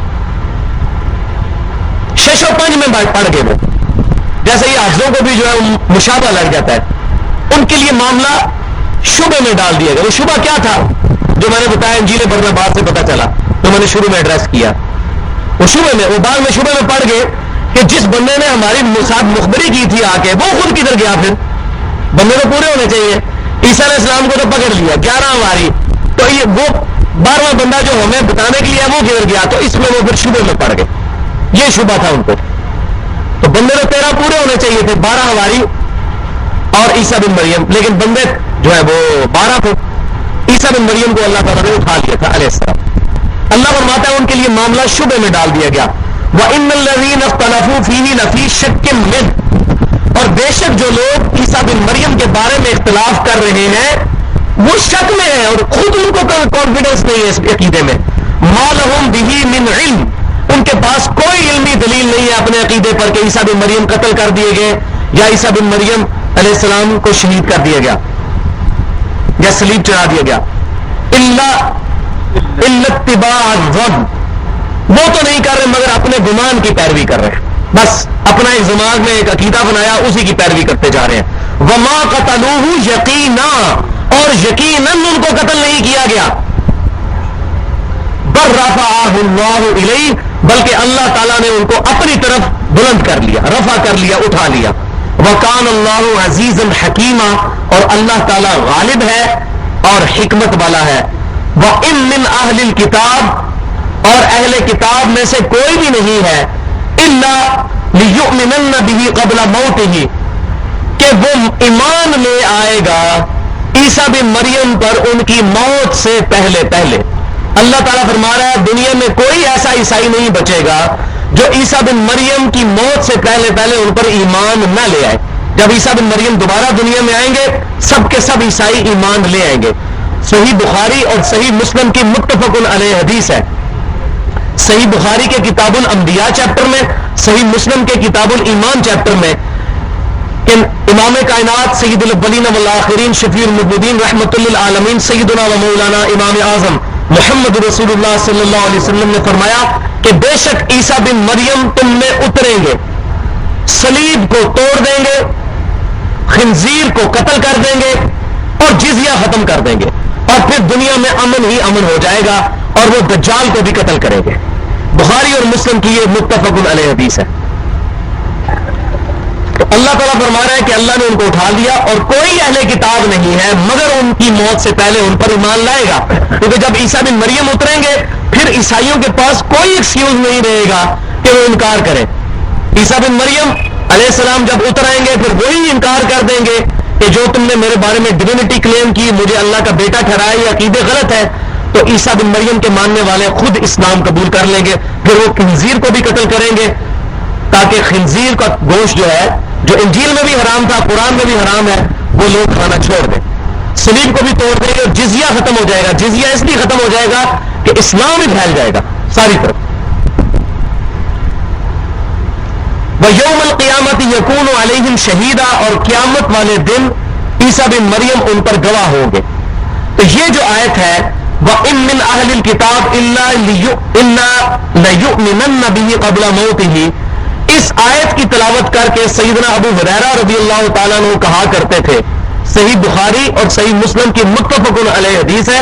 6 و 5 میں پڑھ گئے وہ, جیسے یہ حافظوں کو بھی جو ہے مشابہ لگ جاتا ہے, ان کے لیے معاملہ شبہ میں ڈال دیا گیا. وہ شبہ کیا تھا جو میں نے بتایا انجیل برناباس سے پتہ چلا, تو میں نے شروع میں ایڈریس کیا. وہ شبہ میں, وہ بعد میں شبہ میں پڑھ گئے کہ جس بندے نے ہماری ساتھ مخبری کی تھی آ کے, وہ خود کدھر گیا. پھر بندے تو پورے ہونے چاہیے. عیسیٰ علیہ السلام کو تو پکڑ لیا 11 ہماری, تو یہ وہ 12واں بندہ جو ہمیں بتانے کے لیے وہ کدھر گیا, تو اس میں وہ پھر شبہ میں پڑ گئے. یہ شبہ تھا ان کو. تو بندے تو 13 پورے ہونے چاہیے تھے, 12 ہماری اور عیسیٰ بن مریم, لیکن بندے جو ہے وہ 12 تھے. عیسیٰ بن مریم کو اللہ تعالیٰ نے اٹھا لیا تھا علیہ السلام. اللہ فرماتا ہے ان کے لیے معاملہ شبہ میں ڈال دیا گیا. وَإِنَّ الَّذِينَ اخْتَلَفُوا فِيهِ لَفِي شَكٍّ مِّنْهُ, اور بے شک جو لوگ عیسیٰ بن مریم کے بارے میں اختلاف کر رہے ہیں وہ شک میں ہیں, اور خود ان کو کانفیڈنس نہیں ہے اس عقیدے میں. مَا لَهُمْ بِهِ مِنْ عِلْمٍ, ان کے پاس کوئی علمی دلیل نہیں ہے اپنے عقیدے پر کہ عیسیٰ بن مریم قتل کر دیے گئے یا عیسیٰ بن مریم علیہ السلام کو شہید کر دیا گیا یا صلیب چڑھا دیا گیا. الا اتباع الظن، وہ تو نہیں کر رہے مگر اپنے گمان کی پیروی کر رہے ہیں. بس اپنا ایک دماغ میں ایک عقیدہ بنایا، اسی کی پیروی کرتے جا رہے ہیں. وما قتلوہ یقینا، اور یقیناً ان کو قتل نہیں کیا گیا. بل رفعہ اللہ الیہ، بلکہ اللہ تعالیٰ نے ان کو اپنی طرف بلند کر لیا، رفع کر لیا، اٹھا لیا. وکان اللہ عزیزا حکیما، اور اللہ تعالیٰ غالب ہے اور حکمت والا ہے. وَإِن مِّنْ أَهْلِ الْكِتَابِ، اور اہل کتاب میں سے کوئی بھی نہیں ہے إِلَّا لِيُؤْمِنَنَّ بِهِ قَبْلَ مَوْتِهِ، کہ وہ ایمان لے آئے گا عیسیٰ بن مریم پر ان کی موت سے پہلے پہلے. اللہ تعالیٰ فرما رہا ہے دنیا میں کوئی ایسا عیسائی نہیں بچے گا جو عیسیٰ بن مریم کی موت سے پہلے پہلے ان پر ایمان نہ لے آئے. جب عیسیٰ بن مریم دوبارہ دنیا میں آئیں گے سب کے سب عیسائی ایمان لے آئیں گے. صحیح بخاری اور صحیح مسلم کی متفق علیہ حدیث ہے. صحیح بخاری کے کتاب الانبیاء چیپٹر میں، صحیح مسلم کے کتاب الایمان چیپٹر میں امام کائنات سید الاولین والآخرین شفیع المذنبین رحمت للعالمین سیدنا و مولانا امام اعظم محمد رسول اللہ صلی اللہ علیہ وسلم نے فرمایا کہ بے شک عیسیٰ بن مریم تم میں اتریں گے، صلیب کو توڑ دیں گے، خنزیر کو قتل کر دیں گے اور جزیہ ختم کر دیں گے، اور پھر دنیا میں امن ہی امن ہو جائے گا، اور وہ دجال کو بھی قتل کریں گے. بخاری اور مسلم کی یہ متفق علیہ حدیث ہے. تو اللہ تعالیٰ فرما رہا ہے کہ اللہ نے ان کو اٹھا لیا اور کوئی اہل کتاب نہیں ہے مگر ان کی موت سے پہلے ان پر ایمان لائے گا. کیونکہ جب عیسیٰ بن مریم اتریں گے پھر عیسائیوں کے پاس کوئی ایکسکیوز نہیں رہے گا کہ وہ انکار کریں. عیسیٰ بن مریم علیہ السلام جب اتر آئیں گے پھر وہی انکار کر دیں گے کہ جو تم نے میرے بارے میں ڈیوینٹی کلیم کی، مجھے اللہ کا بیٹا ٹھہرایا، یہ عقیدے غلط ہے. تو عیسیٰ بن مریم کے ماننے والے خود اسلام قبول کر لیں گے. پھر وہ خنزیر کو بھی قتل کریں گے تاکہ خنزیر کا گوشت جو ہے، جو انجیل میں بھی حرام تھا، قرآن میں بھی حرام ہے، وہ لوگ کھانا چھوڑ دیں. صلیب کو بھی توڑ دیں گے اور جزیہ ختم ہو جائے گا. جزیہ اس لیے ختم ہو جائے گا کہ اسلام ہی پھیل جائے گا ساری طرف. وَيَوْمَ الْقِيَامَةِ يَكُونُ عَلَيْهِمْ شَهِيدًا، اور قیامت والے دن عیسیٰ بن مریم ان پر گواہ ہوں گے. تو یہ جو آیت ہے وَإِن مِّنْ أَهْلِ الْكِتَابِ إِلَّا لَيُؤْمِنَنَّ بِهِ قَبْلَ مَوْتِهِ، اس آیت کی تلاوت کر کے سیدنا ابو ہریرہ رضی اللہ تعالیٰ عنہ کہا کرتے تھے. صحیح بخاری اور صحیح مسلم کی متفق علیہ حدیث ہے.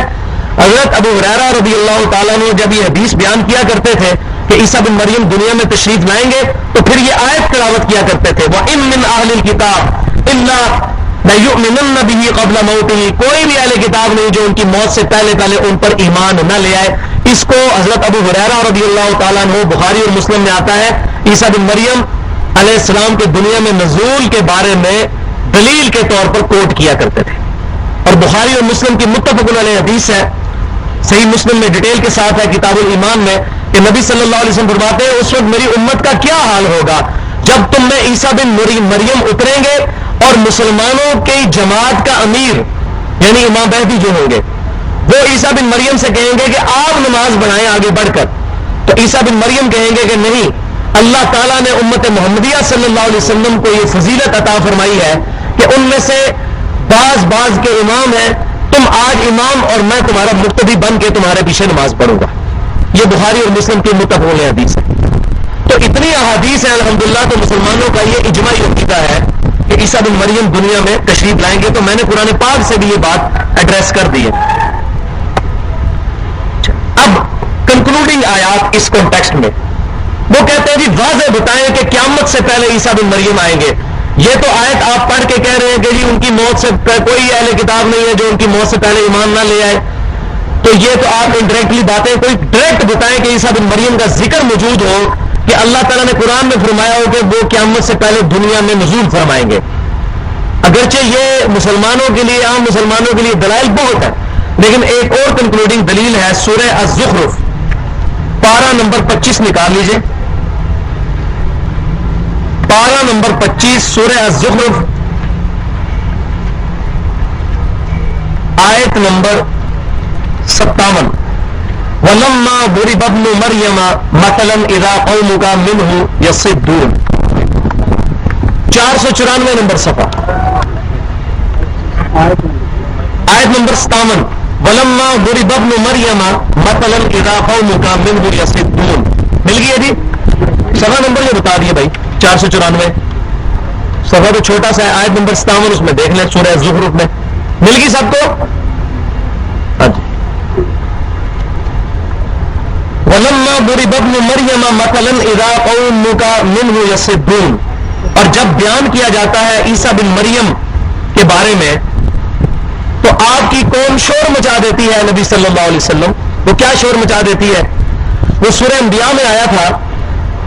حضرت ابو ہریرہ رضی اللہ تعالیٰ عنہ جب یہ حدیث بیان کیا کرتے تھے کہ عیسیٰ بن مریم دنیا میں تشریف لائیں گے تو پھر یہ آیت تلاوت کیا کرتے تھے وَإِن مِّنْ أَهْلِ الْكِتَابِ إِلَّا لَيُؤْمِنَنَّ بِهِ قَبْلَ مَوْتِهِ، کوئی بھی اہل کتاب نہیں جو ان کی موت سے پہلے پہلے ان پر ایمان نہ لے آئے. اس کو حضرت ابو ہریرہ رضی اللہ تعالیٰ عنہ بخاری اور مسلم میں آتا ہے عیسیٰ بن مریم علیہ السلام کے دنیا میں نزول کے بارے میں دلیل کے طور پر کوٹ کیا کرتے تھے. اور بخاری اور مسلم کی متفق علیہ حدیث ہے، صحیح مسلم میں ڈیٹیل کے ساتھ ہے کتاب الایمان میں، کہ نبی صلی اللہ علیہ وسلم فرماتے ہیں اس وقت میری امت کا کیا حال ہوگا جب تم میں عیسیٰ بن مریم اتریں گے اور مسلمانوں کی جماعت کا امیر یعنی امام مہدی جو ہوں گے وہ عیسیٰ بن مریم سے کہیں گے کہ آپ نماز بڑھائیں آگے بڑھ کر. تو عیسیٰ بن مریم کہیں گے کہ نہیں، اللہ تعالیٰ نے امت محمدیہ صلی اللہ علیہ وسلم کو یہ فضیلت عطا فرمائی ہے کہ ان میں سے بعض کے امام ہیں، تم آج امام اور میں تمہارا مقتدی بن کے تمہارے پیچھے نماز پڑھوں گا. یہ بخاری اور مسلم کی متفق حدیث ہے. تو اتنی احادیث ہیں الحمدللہ. تو مسلمانوں کا یہ اجماعی عقیدہ ہے کہ عیسیٰ بن مریم دنیا میں تشریف لائیں گے. تو میں نے قرآن پاک سے بھی یہ بات ایڈریس کر دی ہے. اب کنکلوڈنگ آیات اس کانٹیکسٹ میں وہ کہتے ہیں جی واضح بتائیں کہ قیامت سے پہلے عیسیٰ بن مریم آئیں گے. یہ تو آیت آپ پڑھ کے کہہ رہے ہیں کہ جی ان کی موت سے کوئی اہل کتاب نہیں ہے جو ان کی موت سے پہلے ایمان نہ لے آئے. تو یہ تو آپ انڈائریکٹلی باتیں، کوئی ڈائریکٹ بتائیں کہ عیسیٰ بن مریم کا ذکر موجود ہو کہ اللہ تعالیٰ نے قرآن میں فرمایا ہو کہ وہ قیامت سے پہلے دنیا میں نزول فرمائیں گے. اگرچہ یہ مسلمانوں کے لیے، عام مسلمانوں کے لیے دلائل بہت ہے، لیکن ایک اور کنکلوڈنگ دلیل ہے سورہ الزخرف پارہ نمبر 25 نکال لیجئے. پارہ نمبر 25 سورہ الزخرف آیت نمبر 57. وَلَمَّا ضُرِبَ ابْنُ مَرْيَمَ مَثَلًا إِذَا قَوْمُكَ مِنْهُ يَصِدُّونَ 494 نمبر صفحہ آیت نمبر 57 وَلَمَّا ضُرِبَ ابْنُ مَرْيَمَ مَثَلًا إِذَا قَوْمُكَ مِنْهُ يَصِدُّونَ مل گئی ہے جی صفحہ نمبر یہ بتا دیے بھائی 494 صفحہ تو چھوٹا سا ہے آیت نمبر 57 اس میں دیکھ لیں سورہ زخرف میں مل گئی سب کو ہاں جی وَلَمَّا ضُرِبَ ابْنُ مَرْيَمَ مَثَلًا إِذَا قَوْمُكَ مِنْهُ يَصِدُّونَ اور جب بیان کیا جاتا ہے عیسیٰ بن مریم کے بارے میں تو آپ کی قوم شور مچا دیتی ہے نبی صلی اللہ علیہ وسلم وہ کیا شور مچا دیتی ہے وہ سورہ انبیاء میں آیا تھا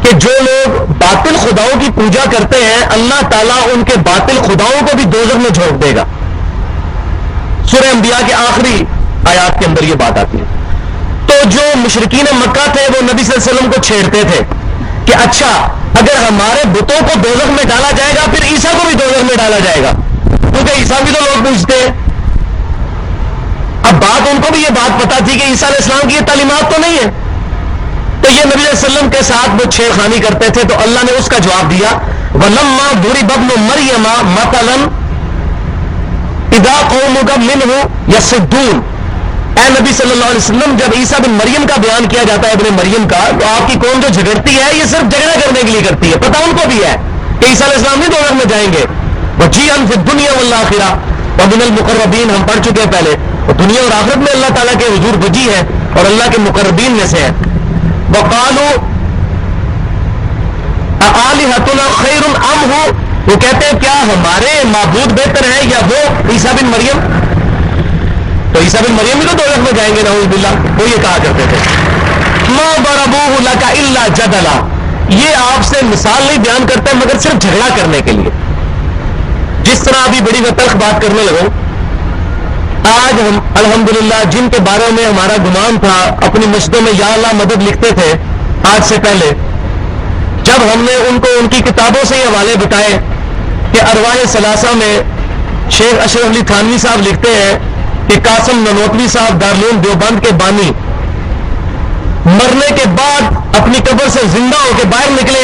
کہ جو لوگ باطل خداؤں کی پوجا کرتے ہیں اللہ تعالیٰ ان کے باطل خداؤں کو بھی دوزخ میں جھونک دے گا سورہ انبیاء کے آخری آیات کے اندر یہ بات آتی ہے تو جو مشرکین مکہ تھے وہ نبی صلی اللہ علیہ وسلم کو چھیڑتے تھے کہ اچھا اگر ہمارے بتوں کو دوزخ میں ڈالا جائے گا پھر عیسیٰ کو بھی دوزخ میں ڈالا جائے گا کیونکہ عیسیٰ بھی تو لوگ پوچھتے ہیں اب بات ان کو بھی یہ بات پتا تھی کہ عیسیٰ علیہ السلام کی یہ تعلیمات تو نہیں ہے تو یہ نبی علیہ السلام کے ساتھ وہ چھیڑ خانی کرتے تھے تو اللہ نے اس کا جواب دیا وَلَمَّا ضُرِبَ ابْنُ مَرْيَمَ مَثَلًا إِذَا قَوْمُكَ مِنْهُ يَصِدُّونَ اے نبی صلی اللہ علیہ وسلم جب عیسیٰ بن مریم کا بیان کیا جاتا ہے ابن مریم کا تو آپ کی قوم جو جھگڑتی ہے یہ صرف جھگڑا کرنے کے لیے کرتی ہے پتہ ان کو بھی ہے کہ عیسیٰ علیہ السلام نہیں دوزخ میں جائیں گے وَجِيعًا فِي الدُّنْيَا وَالْآخِرَةِ وَمِنَ الْمُقَرَّبِينَ ہم پڑھ چکے ہیں پہلے اور دنیا اور آخرت میں اللہ تعالیٰ کے حضور وجی ہے اور اللہ کے مقربین میں سے ہے وَقَالُوا أَآلِهَتُنَا خَيْرٌ أَمْ هُوَ وہ کہتے ہیں کیا ہمارے معبود بہتر ہے یا وہ عیسیٰ بن مریم تو عیسیٰ بن مریم بھی تو دوزخ میں جائیں گے نعوذ باللہ وہ یہ کہا کرتے تھے مَا ضَرَبُوهُ لَكَ إِلَّا جَدَلًا یہ آپ سے مثال نہیں بیان کرتے مگر صرف جھگڑا کرنے کے لیے جس طرح ابھی بڑی تلخ بات کرنے لگوں آج ہم الحمدللہ جن کے بارے میں ہمارا گمان تھا اپنی مسجدوں میں یا اللہ مدد لکھتے تھے آج سے پہلے جب ہم نے ان کو ان کی کتابوں سے یہ حوالے بتائے کہ ارواح ثلاثہ میں شیخ اشرف علی تھانوی صاحب لکھتے ہیں کہ قاسم ننوتوی صاحب دارالعلوم دیوبند کے بانی مرنے کے بعد اپنی قبر سے زندہ ہو کے باہر نکلے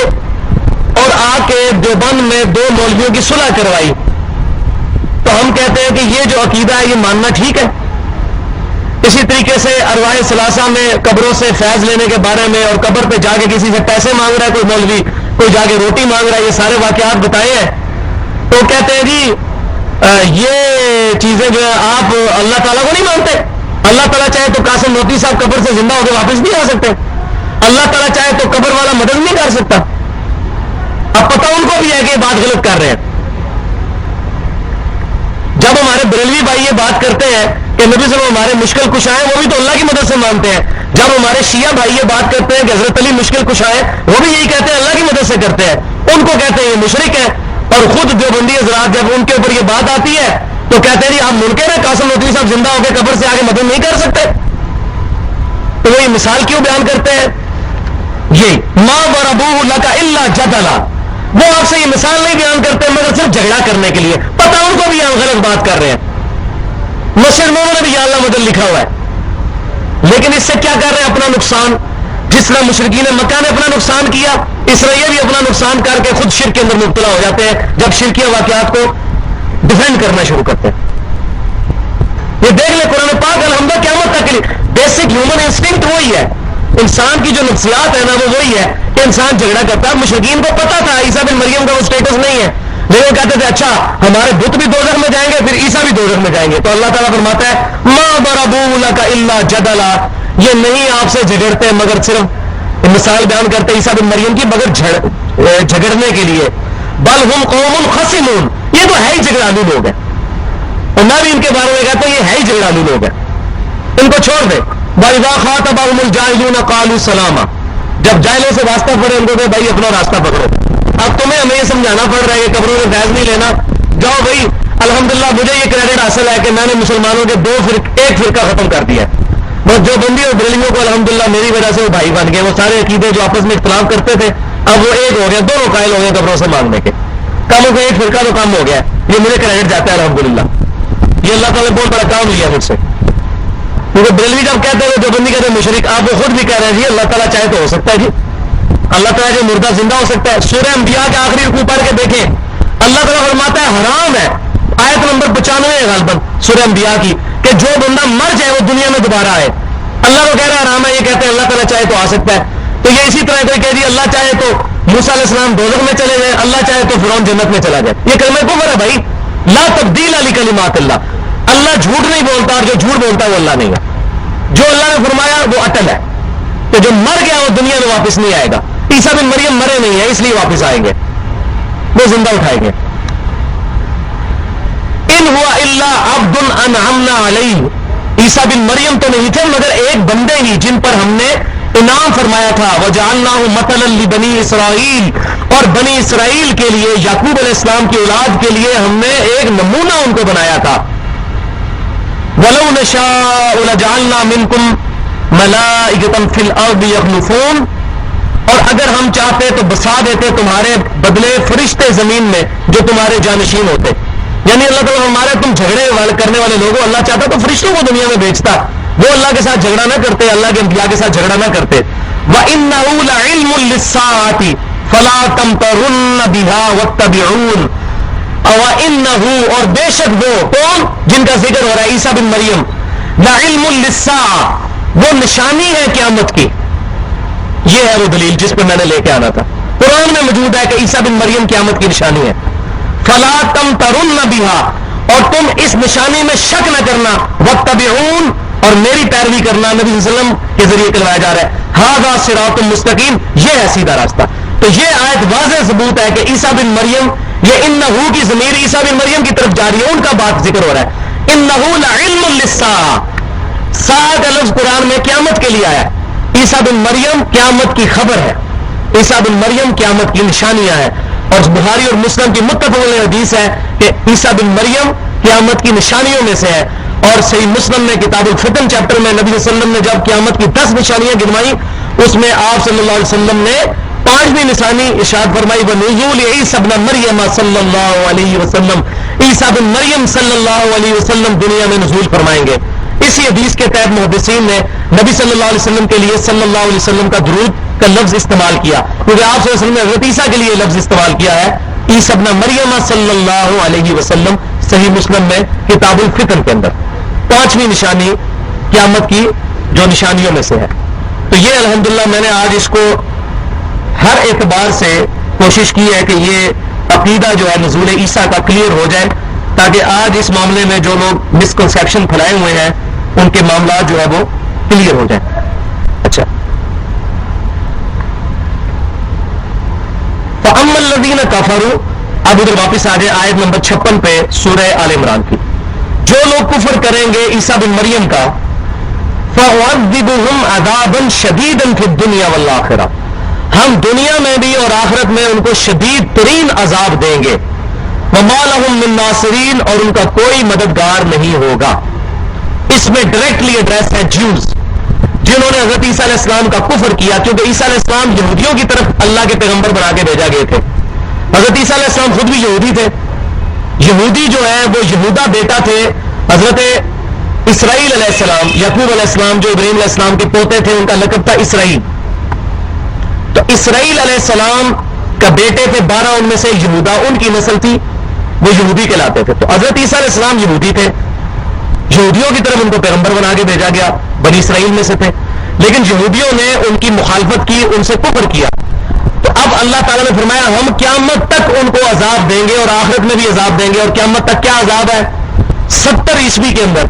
اور آ کے دیوبند میں 2 مولویوں کی صلح کروائی تو ہم کہتے ہیں کہ یہ جو عقیدہ ہے یہ ماننا ٹھیک ہے اسی طریقے سے ارواح ثلاثہ میں قبروں سے فیض لینے کے بارے میں اور قبر پہ جا کے کسی سے پیسے مانگ رہا ہے کوئی مولوی کوئی جا کے روٹی مانگ رہا ہے یہ سارے واقعات بتائے ہیں تو کہتے ہیں جی یہ چیزیں جو ہے آپ اللہ تعالیٰ کو نہیں مانتے اللہ تعالیٰ چاہے تو قاسم نوتوی صاحب قبر سے زندہ ہو کے واپس نہیں آ سکتے اللہ تعالیٰ چاہے تو قبر والا مدد نہیں کر سکتا اب پتہ ان کو بھی ہے کہ یہ بات غلط کر رہے ہیں جب ہمارے بریلوی بھائی یہ بات کرتے ہیں کہ نبی صلی اللہ علیہ وسلم ہمارے مشکل کشا ہیں وہ بھی تو اللہ کی مدد سے مانتے ہیں جب ہمارے شیعہ بھائی یہ بات کرتے ہیں کہ حضرت علی مشکل کشا ہے وہ بھی یہی کہتے ہیں اللہ کی مدد سے کرتے ہیں ان کو کہتے ہیں یہ مشرک ہے اور خود دیوبندی حضرات جب ان کے اوپر یہ بات آتی ہے تو کہتے ہیں جی آپ منکر ہیں قاسم نوتوی صاحب زندہ ہو کے قبر سے آگے مدد نہیں کر سکتے تو وہ یہ مثال کیوں بیان کرتے ہیں یہ ما ضربوه لك الا جدلا وہ آپ سے یہ مثال نہیں بیان کرتے مگر صرف جھگڑا کرنے کے لیے پتہ ان کو بھی ہم غلط بات کر رہے ہیں مسجد میں بھی یا اللہ مدد لکھا ہوا ہے لیکن اس سے کیا کر رہے ہیں اپنا نقصان جس طرح مشرکین مکہ نے اپنا نقصان کیا اس طرح یہ بھی اپنا نقصان کر کے خود شرک کے اندر مبتلا ہو جاتے ہیں جب شرکیہ واقعات کو ڈیفینڈ کرنا شروع کرتے ہیں یہ دیکھ لیں قرآن پاک الحمدہ قیامت تک بیسک ہیومن انسٹنکٹ وہی ہے انسان کی جو نفسیات ہے نا وہ وہی ہے کہ انسان جھگڑا کرتا ہے مشرکین کو پتا تھا عیسیٰ بن مریم کا وہ اسٹیٹس نہیں ہے لیکن وہ کہتے تھے اچھا ہمارے بت بھی دوزخ میں جائیں گے پھر عیسیٰ بھی دوزخ میں جائیں گے تو اللہ تعالیٰ فرماتا ہے ما ضربوه لك الا جدلا یہ نہیں آپ سے جھگڑتے مگر صرف مثال بیان کرتے عیسیٰ بن مریم کی مگر جھگڑنے کے لیے بل هم قوم خصمون یہ تو ہے ہی جھگڑالو لوگ ہیں اور میں بھی ان کے بارے میں کہتا ہوں یہ ہے ہی جھگڑالو لوگ ہیں ان کو چھوڑ دے وَإِذَا خَاطَبَهُمُ الْجَاهِلُونَ قَالُوا سَلَامًا جب جاہلوں سے واسطہ پڑے ان کو کہ بھائی اپنا راستہ پکڑو اب تمہیں ہمیں یہ سمجھانا پڑ رہا ہے کہ قبروں میں فیض نہیں لینا جاؤ بھائی الحمدللہ مجھے یہ کریڈٹ حاصل ہے کہ میں نے مسلمانوں کے ایک فرقہ ختم کر دیا بس جو بندی اور بریلیوں کو الحمدللہ میری وجہ سے وہ بھائی بن گئے وہ سارے عقیدے جو آپس میں اختلاف کرتے تھے اب وہ ایک ہو گیا دونوں قائل ہو گئے قبروں سے مانگنے کے کم ہو گیا ایک فرقہ تو کم ہو گیا یہ مجھے کریڈٹ جاتا ہے الحمدللہ یہ اللہ تعالیٰ نے بہت بڑا کام لیا مجھ سے کیونکہ بریلوی جب کہتے ہیں جو بندی کہتے ہیں مشرک، آپ وہ خود بھی کہہ رہے ہیں جی اللہ تعالیٰ چاہے تو ہو سکتا ہے جی، اللہ تعالیٰ جو مردہ زندہ ہو سکتا ہے. سورہ انبیاء کے آخری رکوع پڑھ کے دیکھیں، اللہ تعالیٰ فرماتا ہے حرام ہے، آیت نمبر 95 ہے غالباً سورہ انبیاء کی، کہ جو بندہ مر جائے وہ دنیا میں دوبارہ آئے. اللہ کو کہہ رہا ہے حرام ہے، یہ کہتے ہیں اللہ تعالیٰ چاہے تو آ سکتا ہے. تو یہ اسی طرح کوئی کہہ جی اللہ چاہے تو موسیٰ علیہ السلام دوزخ میں چلے جائیں، اللہ چاہے تو فرعون جنت میں چلا جائے. یہ کلمہ کفر ہے بھائی. لا تبدیل لکلمات اللہ. اللہ جھوٹ نہیں بولتا، اور جو جھوٹ بولتا ہے وہ اللہ نہیں ہے. جو اللہ نے فرمایا وہ اٹل ہے. تو جو مر گیا وہ دنیا میں واپس نہیں آئے گا. عیسیٰ بن مریم مرے نہیں ہیں اس لیے واپس آئیں گے، وہ زندہ اٹھائیں گے. ان ہوا الا عبد انعمنا علیہ. عیسیٰ بن مریم تو نہیں تھے مگر ایک بندے ہی جن پر ہم نے انعام فرمایا تھا. وجعلناہ مثلا لبنی اسرائیل. اور بنی اسرائیل کے لیے، یعقوب علیہ السلام کی اولاد کے لیے ہم نے ایک نمونہ ان کو بنایا تھا. ولو نشاء لجعلنا منکم ملائکۃ فی الارض یخلفون. اور اگر ہم چاہتے تو بسا دیتے تمہارے بدلے فرشتے زمین میں جو تمہارے جانشین ہوتے. یعنی اللہ تعالیٰ ہمارے تم جھگڑے کرنے والے لوگوں، اللہ چاہتا تو فرشتوں کو دنیا میں بھیجتا، وہ اللہ کے ساتھ جھگڑا نہ کرتے، اللہ کے انبیاء کے ساتھ جھگڑا نہ کرتے. وَإِنَّهُ لَعِلْمٌ لِّلسَّاعَةِ فَلَا تَمْتَرُنَّ بِهَا وَاتَّبِعُونِ. وَإِنَّهُ اور بے شک وہ کون جن کا ذکر ہو رہا ہے عیسیٰ بن مریم، لَعِلْمٌ لِّلسَّاعَةِ وہ نشانی ہے قیامت کی. یہ ہے وہ دلیل جس پہ میں نے لے کے آنا تھا. قرآن میں موجود ہے کہ عیسیٰ بن مریم قیامت کی نشانی ہے. فلا تمترن بها اور تم اس نشانی میں شک نہ کرنا. واتبعون اور میری پیروی کرنا. نبی صلی اللہ علیہ وسلم کے ذریعے کہلایا جا رہا ہے ھذا صراط مستقیم، یہ ہے سیدھا راستہ. تو یہ آیت واضح ثبوت ہے کہ عیسیٰ بن مریم، یہ انہو کی ضمیر عیسیٰ بن مریم کی طرف جاری ہے، ان کا بات ذکر ہو رہا ہے. انہو لعلم للساعہ، ساعہ کا لفظ قرآن میں قیامت کے لیے آیا ہے. عیسیٰ بن مریم قیامت کی خبر ہے، عیسیٰ بن مریم قیامت کی نشانیاں ہیں. اور بخاری اور مسلم کی متفق علیہ حدیث ہے کہ عیسیٰ بن مریم قیامت کی نشانیوں میں سے ہے. اور صحیح مسلم میں کتاب الفتن چیپٹر میں نبی صلی اللہ علیہ وسلم نے جب قیامت کی 10 نشانیاں گنوائیں، اس میں آپ صلی اللہ علیہ وسلم نے 5ویں نشانی ارشاد فرمائی بنزول عیسیٰ ابن مریم صلی اللہ علیہ وسلم. عیسیٰ بن مریم صلی اللہ علیہ وسلم دنیا میں نزول فرمائیں گے. اسی حدیث کے تحت محدثین نے نبی صلی اللہ علیہ وسلم کے لیے صلی اللہ علیہ وسلم کا درود کا لفظ استعمال کیا، کیونکہ آپ صلی اللہ علیہ وسلم نے حضرت عیسیٰ کے لیے لفظ استعمال کیا ہے عیسیٰ ابن مریم صلی اللہ علیہ وسلم. صحیح مسلم میں کتاب الفتن کے اندر 5ویں نشانی قیامت کی جو نشانیوں میں سے ہے. تو یہ الحمدللہ میں نے آج اس کو ہر اعتبار سے کوشش کی ہے کہ یہ عقیدہ جو ہے نزول عیسیٰ کا کلیئر ہو جائے، تاکہ آج اس معاملے میں جو لوگ مسکنسیپشن پھیلائے ہوئے ہیں ان کے معاملات جو ہے وہ کلیئر ہو جائیں. اچھا، فَأَمَّا الَّذِينَ كَفَرُوا، اب ادھر واپس آ جائے آیت نمبر 56 پہ سورہ آل عمران کی. جو لوگ کفر کریں گے عیسیٰ بن مریم کا، فَأُعَذِّبُهُمْ عَذَابًا شَدِيدًا فِي الدُّنْيَا وَالْآخِرَةِ، ہم دنیا میں بھی اور آخرت میں ان کو شدید ترین عذاب دیں گے. وَمَا لَهُم مِّن نَاصِرِينَ اور ان کا کوئی مددگار نہیں ہوگا. اس میں ڈائریکٹلی ایڈریس ہے جیوز، جنہوں نے حضرت عیسیٰ علیہ السلام کا کفر کیا، کیونکہ عیسیٰ علیہ السلام یہودیوں کی طرف اللہ کے پیغمبر بنا کے بھیجا گئے تھے. حضرت عیسیٰ علیہ السلام خود بھی یہودی تھے. یہودی جو ہے وہ یہودا بیٹا تھے حضرت اسرائیل علیہ السلام. یعقوب علیہ السلام جو ابراہیم علیہ السلام کے پوتے تھے ان کا لقب تھا اسرائیل. تو اسرائیل علیہ السلام کا بیٹے تھے 12، ان میں سے یہودا ان کی نسل تھی، وہ یہودی کہلاتے تھے. تو حضرت عیسیٰ علیہ السلام یہودی تھے، یہودیوں کی طرف ان کو پیغمبر بنا کے بھیجا گیا، بنی اسرائیل میں سے تھے. لیکن یہودیوں نے ان کی مخالفت کی، ان سے کفر کیا. تو اب اللہ تعالیٰ نے فرمایا ہم قیامت تک ان کو عذاب دیں گے اور آخرت میں بھی عذاب دیں گے. اور قیامت تک کیا عذاب ہے؟ 70 عیسوی کے اندر،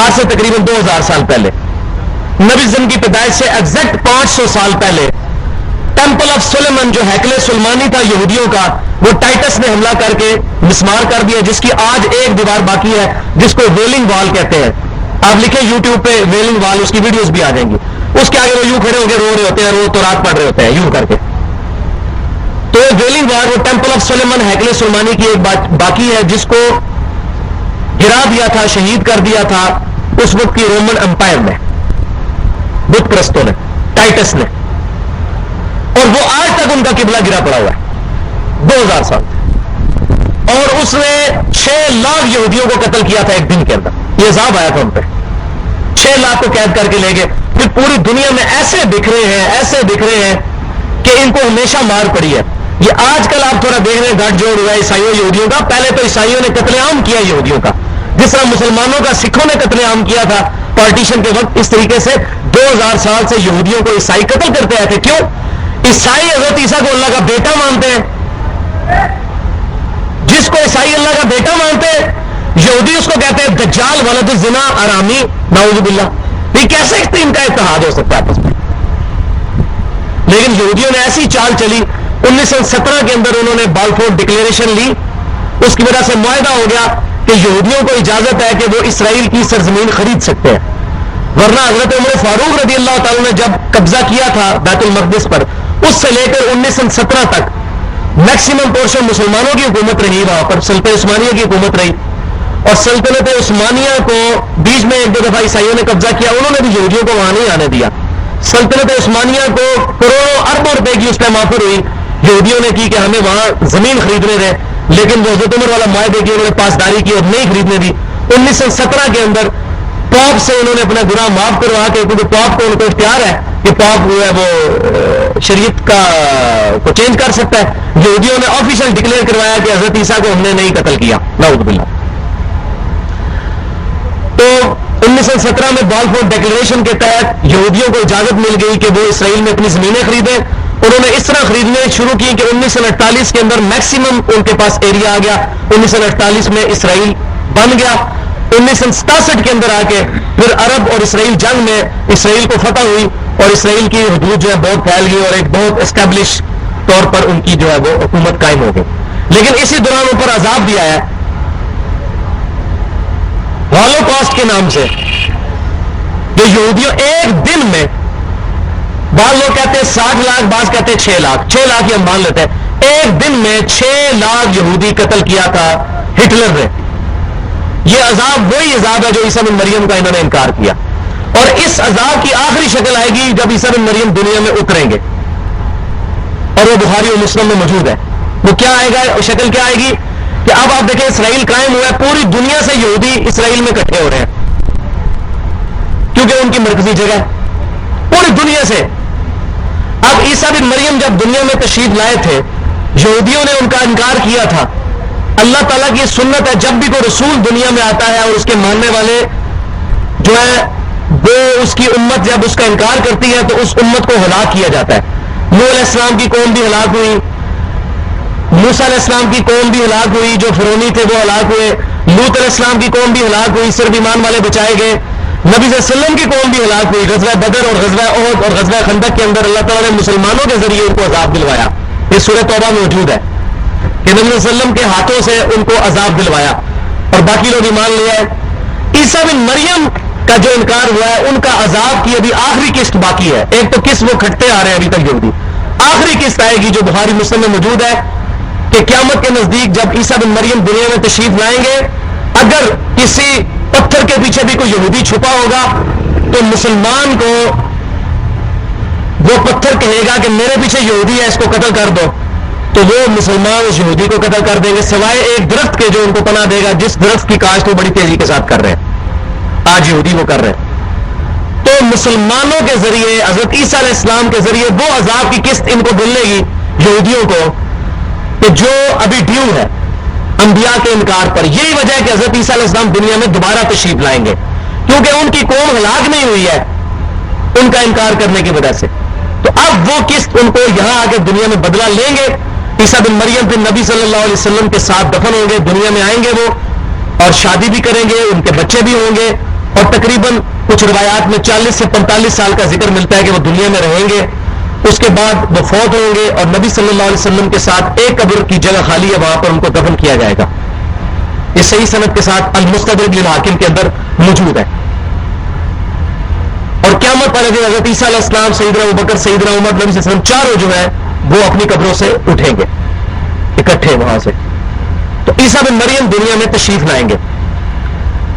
آج سے تقریباً 2000 سال پہلے، نبی زم کی پیدائش سے ایگزیکٹ 500 سال پہلے، ٹیمپل آف سلیمان جو ہیکل سلیمانی تھا یہودیوں کا، وہ ٹائٹس نے حملہ کر کے مسمار کر دیا، جس کی آج ایک دیوار باقی ہے جس کو ویلنگ وال کہتے ہیں. آپ لکھیں یوٹیوب پہ ویلنگ وال، اس کی ویڈیوز بھی آ جائیں گی. اس کے آگے وہ یوں کھڑے ہو کے رو رہے ہوتے ہیں، وہ تو رات پڑھ رہے ہوتے ہیں یوں کر کے. تو ویلنگ وال وہ ٹیمپل آف سلیمان ہیکل سلیمانی کی ایک باقی ہے جس کو گرا دیا تھا، شہید کر دیا تھا اس وقت کی رومن امپائر نے، بت پرستوں نے، ٹائٹس نے. اور وہ آج تک ان کا قبلہ گرا پڑا ہوا ہے 2000 سال. اور اس نے 6 لاکھ یہودیوں کو قتل کیا تھا ایک دن کے اندر. یہ عذاب آیا تھا ان پہ. 6 لاکھ کو قید کر کے لے گئے. پھر پوری دنیا میں ایسے بکھرے ہیں کہ ان کو ہمیشہ مار پڑی ہے. یہ آج کل آپ تھوڑا دیکھ رہے ہیں گٹھ جوڑ ہوا ہے عیسائیوں یہودیوں کا. پہلے تو عیسائیوں نے قتل عام کیا یہودیوں کا، جس طرح مسلمانوں کا سکھوں نے قتل عام کیا تھا پارٹیشن کے وقت. اس طریقے سے 2000 سال سے یہودیوں کو عیسائی قتل کرتے آئے تھے. کیوں؟ عیسائی حضرت عیسیٰ کو اللہ کا بیٹا مانتے ہیں. جس کو عیسائی اللہ کا بیٹا مانتے ہیں، یہودی اس کو کہتے ہیں دجال، ولد الزنا، آرامی، نعوذ باللہ. یہ کیسے ان کا اتحاد ہو سکتا ہے آپس میں؟ لیکن یہودیوں نے ایسی چال چلی. 1917 کے اندر انہوں نے بالفور ڈکلیریشن لی. اس کی وجہ سے معاہدہ ہو گیا کہ یہودیوں کو اجازت ہے کہ وہ اسرائیل کی سرزمین خرید سکتے ہیں. ورنہ حضرت عمر فاروق رضی اللہ تعالیٰ نے جب قبضہ کیا تھا بیت المقدس پر، اس سے لے کر 1917 تک میکسیمم پورشن مسلمانوں کی حکومت رہی. وہاں پر سلطنت عثمانیہ کی حکومت رہی، اور سلطنت عثمانیہ کو بیچ میں 1-2 دفعہ عیسائیوں نے قبضہ کیا. انہوں نے بھی یہودیوں کو وہاں نہیں آنے دیا. سلطنت عثمانیہ کو کروڑوں اربوں روپے کی اس ٹائم آفر ہوئی. یہودیوں نے کی کہ ہمیں وہاں زمین خریدنے دیں، لیکن وہ حضرت عمر والا معاہدے کی انہوں نے پاسداری کی اور نہیں خریدنے دی. 1917 کے اندر پاپ سے انہوں نے اپنا گناہ معاف کروا کے، کیونکہ پاپ کو ان کو اختیار ہے کہ پاپ جو ہے وہ شریعت کو چینج کر سکتا ہے. یہودیوں نے آفیشل ڈکلیئر کروایا کہ حضرت عیسیٰ کو ہم نے نہیں قتل کیا، نعوذ باللہ. تو 1917 میں بالفور ڈکلیریشن کے تحت یہودیوں کو اجازت مل گئی کہ وہ اسرائیل میں اپنی زمینیں خریدیں. انہوں نے اس طرح خریدنے شروع کی کہ 1948 کے اندر میکسیمم ان کے پاس ایریا آ گیا. 1948 میں اسرائیل بن گیا. 1967 کے اندر آ کے پھر عرب اور اسرائیل جنگ میں اسرائیل کو فتح ہوئی، اور اسرائیل کی حدود جو ہے بہت پھیل گئی، اور ایک بہت اسٹیبلش طور پر ان کی جو ہے وہ حکومت قائم ہو گئی. لیکن اسی دوران ان پر عذاب بھی آیا ہولوکاسٹ کے نام سے. جو یہودیوں ایک دن میں، بعض لوگ کہتے ہیں 60 لاکھ، بعض کہتے ہیں 6 لاکھ، 6 لاکھ ہم مان لیتے ہیں، ایک دن میں 6 لاکھ یہودی قتل کیا تھا ہٹلر نے. یہ عذاب وہی عذاب ہے جو عیسیٰ بن مریم کا انہوں نے انکار کیا. اور اس عذاب کی آخری شکل آئے گی جب عیسیٰ بن مریم دنیا میں اتریں گے، اور وہ بخاری اور مسلم میں موجود ہے. وہ کیا آئے گا؟ شکل کیا آئے گی کہ اب آپ دیکھیں اسرائیل قائم ہوا ہے، پوری دنیا سے یہودی اسرائیل میں اکٹھے ہو رہے ہیں، کیونکہ ان کی مرکزی جگہ پوری دنیا سے. اب عیسیٰ بن مریم جب دنیا میں تشریف لائے تھے، یہودیوں نے ان کا انکار کیا تھا. اللہ تعالیٰ کی سنت ہے، جب بھی کوئی رسول دنیا میں آتا ہے اور اس کے ماننے والے جو ہے وہ اس کی امت جب اس کا انکار کرتی ہے تو اس امت کو ہلاک کیا جاتا ہے. نوح علیہ السلام کی قوم بھی ہلاک ہوئی، موسیٰ علیہ السلام کی قوم بھی ہلاک ہوئی، جو فرعونی تھے وہ ہلاک ہوئے. لوط علیہ السلام کی قوم بھی ہلاک ہوئی، صرف ایمان والے بچائے گئے. نبی صلی اللہ علیہ وسلم کی قوم بھی ہلاک ہوئی. غزوہ بدر اور غزوہ احد اور غزوہ خندق کے اندر اللہ تعالیٰ نے مسلمانوں کے ذریعے ان کو عذاب دلوایا. یہ سورہ توبہ میں موجود ہے کہ نبی صلی اللہ علیہ وسلم کے ہاتھوں سے ان کو عذاب دلوایا، اور باقی لوگ ایمان لے آئے. عیسیٰ بن مریم کا جو انکار ہوا ہے، ان کا عذاب کی ابھی آخری قسط باقی ہے. ایک تو قسط وہ کھٹتے آ رہے ہیں ابھی تک یہودی، آخری قسط آئے گی جو بخاری مسلم میں موجود ہے کہ قیامت کے نزدیک جب عیسیٰ بن مریم دنیا میں تشریف لائیں گے، اگر کسی پتھر کے پیچھے بھی کوئی یہودی چھپا ہوگا تو مسلمان کو وہ پتھر کہے گا کہ میرے پیچھے یہودی ہے، اس کو قتل کر دو، تو وہ مسلمان اس یہودی کو قتل کر دیں گے، سوائے ایک درخت کے جو ان کو پناہ دے گا، جس درخت کی کاشت وہ بڑی تیزی کے ساتھ کر رہے ہیں، آج یہودی وہ کر رہے ہیں. تو مسلمانوں کے ذریعے، حضرت عیسیٰ علیہ السلام کے ذریعے وہ عذاب کی قسط ان کو ملے گی یہودیوں کو کہ جو ابھی ڈیو ہے انبیاء کے انکار پر. یہی وجہ ہے کہ حضرت عیسیٰ علیہ السلام دنیا میں دوبارہ تشریف لائیں گے، کیونکہ ان کی قوم ہلاک نہیں ہوئی ہے ان کا انکار کرنے کی وجہ سے. تو اب وہ قسط ان کو یہاں آ کے دنیا میں بدلہ لیں گے. عیسیٰ بن مریم پھر نبی صلی اللہ علیہ وسلم کے ساتھ دفن ہوں گے، دنیا میں آئیں گے وہ، اور شادی بھی کریں گے، ان کے بچے بھی ہوں گے، اور تقریباً کچھ روایات میں 40 سے 45 سال کا ذکر ملتا ہے کہ وہ دنیا میں رہیں گے. اس کے بعد وہ فوت ہوں گے، اور نبی صلی اللہ علیہ وسلم کے ساتھ ایک قبر کی جگہ خالی ہے، وہاں پر ان کو دفن کیا جائے گا. یہ صحیح سند کے ساتھ المستدرک للحاکم کے اندر موجود ہے. اور قیامت پر حضرت عیسیٰ علیہ السلام، سیدنا ابوبکر، سیدنا عمر، نبی صلی اللہ علیہ وسلم چاروں جو ہے وہ اپنی قبروں سے اٹھیں گے اکٹھے وہاں سے. تو عیسیٰ بن مریم دنیا میں تشریف لائیں گے.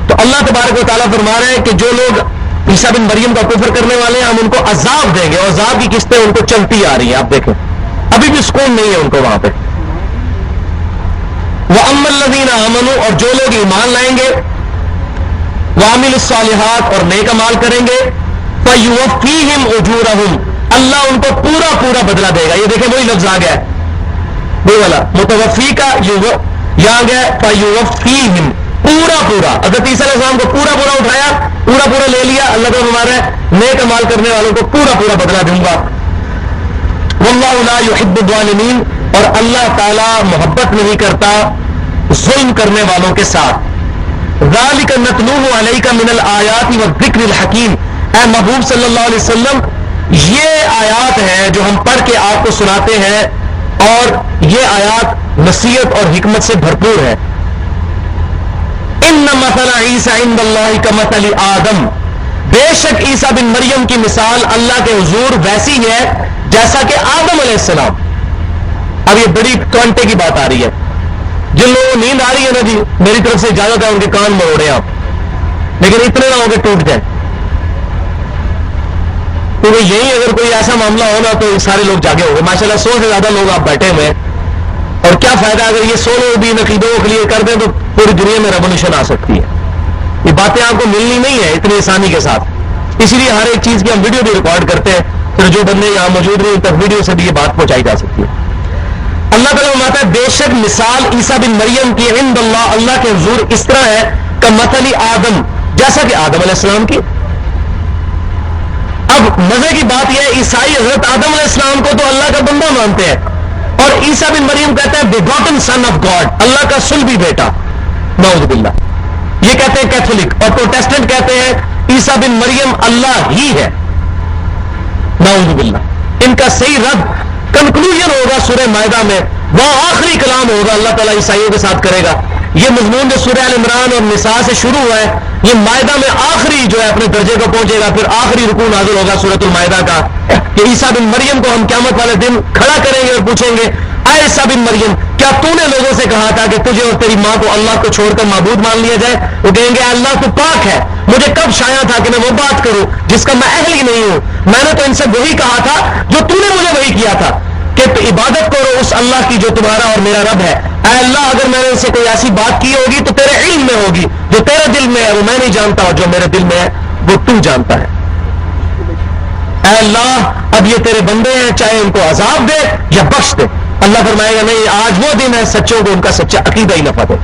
تو اللہ تبارک و تعالیٰ فرما رہے ہیں کہ جو لوگ عیسیٰ بن مریم کا کفر کرنے والے ہیں ہم ان کو عذاب دیں گے، اور عذاب کی قسطیں ان کو چلتی آ رہی ہیں. آپ دیکھیں ابھی بھی سکون نہیں ہے ان کو وہاں پہ. وَأَمَّا الَّذِينَ آمَنُوا، اور جو لوگ ایمان لائیں گے، وعملوا الصالحات اور نیک اعمال کریں گے فیوفیہم اجورہم اللہ ان کو پورا پورا بدلہ دے گا. یہ دیکھیں وہی لفظ آ گیا ہے وہی والا متوفی کا یہاں گیا فیوفیہم پورا پورا. حضرت عیسیٰ علیہ السلام کو پورا پورا اٹھایا پورا پورا لے لیا. اللہ کو ہمارا نیک اعمال کرنے والوں کو پورا پورا بدلہ دوں گا. واللہ لا يحب الظالمین اور اللہ تعالی محبت نہیں کرتا ظلم کرنے والوں کے ساتھ. ذالک نتلوہ علیک من الآیات والذکر الحکیم اے محبوب صلی اللہ علیہ وسلم یہ آیات ہیں جو ہم پڑھ کے آپ کو سناتے ہیں اور یہ آیات نصیحت اور حکمت سے بھرپور ہے. ان مثل عیسیٰ عند اللہ کمثل آدم بے شک عیسیٰ بن مریم کی مثال اللہ کے حضور ویسی ہے جیسا کہ آدم علیہ السلام. اب یہ بڑی کانٹے کی بات آ رہی ہے. جن لوگوں کو نیند آ رہی ہے نا جی میری طرف سے اجازت ہے ان کے کان مروڑے آپ لیکن اتنے نہ ہو کے ٹوٹ جائیں کیونکہ یہی اگر کوئی ایسا معاملہ ہونا تو سارے لوگ جاگے ہو گئے. ماشاءاللہ 100 سے زیادہ لوگ آپ بیٹھے ہوئے اور کیا فائدہ اگر یہ 100 لوگ بھی ان عقیدوں کو کلیئر کر دیں تو پوری دنیا میں ریولیوشن آ سکتی ہے. یہ باتیں آپ کو ملنی نہیں ہے اتنی آسانی کے ساتھ. اسی لیے ہر ایک چیز کی ہم ویڈیو بھی ریکارڈ کرتے ہیں پھر جو بندے یہاں موجود نہیں تک ویڈیو سے بھی یہ بات پہنچائی جا سکتی ہے. اللہ تعالیٰ فرماتا ہے بے شک مثال عیسیٰ بن مریم کی عند اللہ اللہ کے حضور اس طرح ہے کہ مثل آدم جیسا کہ آدم علیہ السلام کی. اب مزے کی بات یہ ہے عیسائی حضرت آدم علیہ السلام کو تو اللہ کا بندہ مانتے ہیں اور عیسیٰ بن مریم کہتے ہیں بیگاٹن سن آف گاڈ اللہ کا صلبی بیٹا. نعوذ باللہ. یہ کہتے ہیں کیتھولک اور پروٹیسٹنٹ کہتے ہیں عیسیٰ بن مریم اللہ ہی ہے. نعوذ باللہ. ان کا صحیح رد کنکلوژن ہوگا سورہ مائدہ میں وہاں آخری کلام ہوگا اللہ تعالیٰ عیسائیوں کے ساتھ کرے گا. یہ مضمون جو سورہ ال عمران اور نساء سے شروع ہوا ہے یہ مائدہ میں آخری جو ہے اپنے درجے کو پہنچے گا. پھر آخری رکوع نازل ہوگا سورۃ المائدہ کا کہ عیسیٰ بن مریم کو ہم قیامت والے دن کھڑا کریں گے اور پوچھیں گے اے عیسیٰ بن مریم کیا تو نے لوگوں سے کہا تھا کہ تجھے اور تیری ماں کو اللہ کو چھوڑ کر معبود مان لیا جائے؟ وہ کہیں گے اللہ تو پاک ہے مجھے کب شایع تھا کہ میں وہ بات کروں جس کا میں اہل ہی نہیں ہوں. میں نے تو ان سے وہی کہا تھا جو تو نے مجھے وہی کیا تھا کہ تو عبادت کرو اس اللہ کی جو تمہارا اور میرا رب ہے. اے اللہ اگر میں نے ان سے کوئی ایسی بات کی ہوگی تو تیرے علم میں ہوگی جو تیرے دل میں ہے وہ میں نہیں جانتا اور جو میرے دل میں ہے وہ تو جانتا ہے. اے اللہ اب یہ تیرے بندے ہیں چاہے ان کو عذاب دے یا بخش دے. اللہ فرمائے گا نہیں آج وہ دن ہے سچوں کو ان کا سچا عقیدہ ہی نفع دے.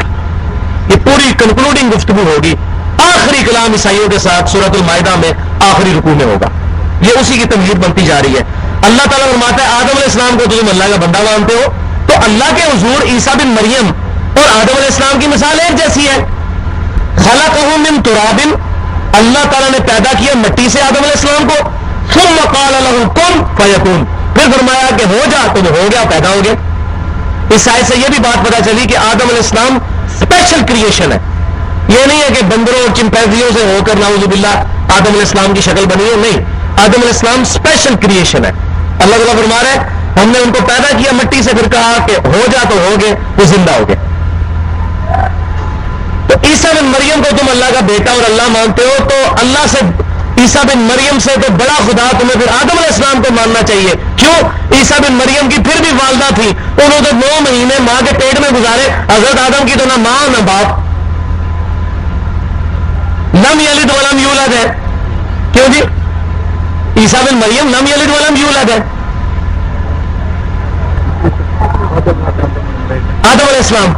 یہ پوری کنکلوڈنگ گفتگو ہوگی آخری کلام عیسائیوں کے ساتھ سورۃ المائدہ میں آخری رکوع میں ہوگا. یہ اسی کی تمہید بنتی جا رہی ہے. اللہ تعالیٰ فرماتا ہے آدم علیہ السلام کو تم اللہ کا بندہ مانتے ہو تو اللہ کے حضور عیسیٰ بن مریم اور آدم علیہ السلام کی مثال ایک جیسی ہے. خلقہ من تراب اللہ تعالیٰ نے پیدا کیا مٹی سے آدم علیہ السلام کو ثم قال له کن فیکون پھر فرمایا کہ ہو جا تو ہو گیا پیدا ہو گیا. اس آیت سے یہ بھی بات پتا چلی کہ آدم علیہ السلام اسپیشل کریشن ہے. یہ نہیں ہے کہ بندروں اور چمپینزیوں سے ہو کر نعوذ باللہ آدم علیہ السلام کی شکل بنی ہے. نہیں آدم علیہ السلام اسپیشل کریشن ہے. اللہ تعالیٰ فرما رہے ہیں ہم نے ان کو پیدا کیا مٹی سے پھر کہا کہ ہو جا تو ہو گئے وہ زندہ ہو گئے. تو عیسیٰ بن مریم کو تم اللہ کا بیٹا اور اللہ مانتے ہو تو اللہ سے عیسیٰ بن مریم سے تو بڑا خدا تمہیں پھر آدم علیہ السلام کو ماننا چاہیے. کیوں؟ عیسیٰ بن مریم کی پھر بھی والدہ تھی انہوں نے 9 مہینے ماں کے پیٹ میں گزارے. حضرت آدم کی تو نہ ماں نہ باپ. لم یلد ولم یولد ہے. کیوں جی؟ عیسیٰ بن مریم لم یلد ولم یولد ہے. آدم علیہ السلام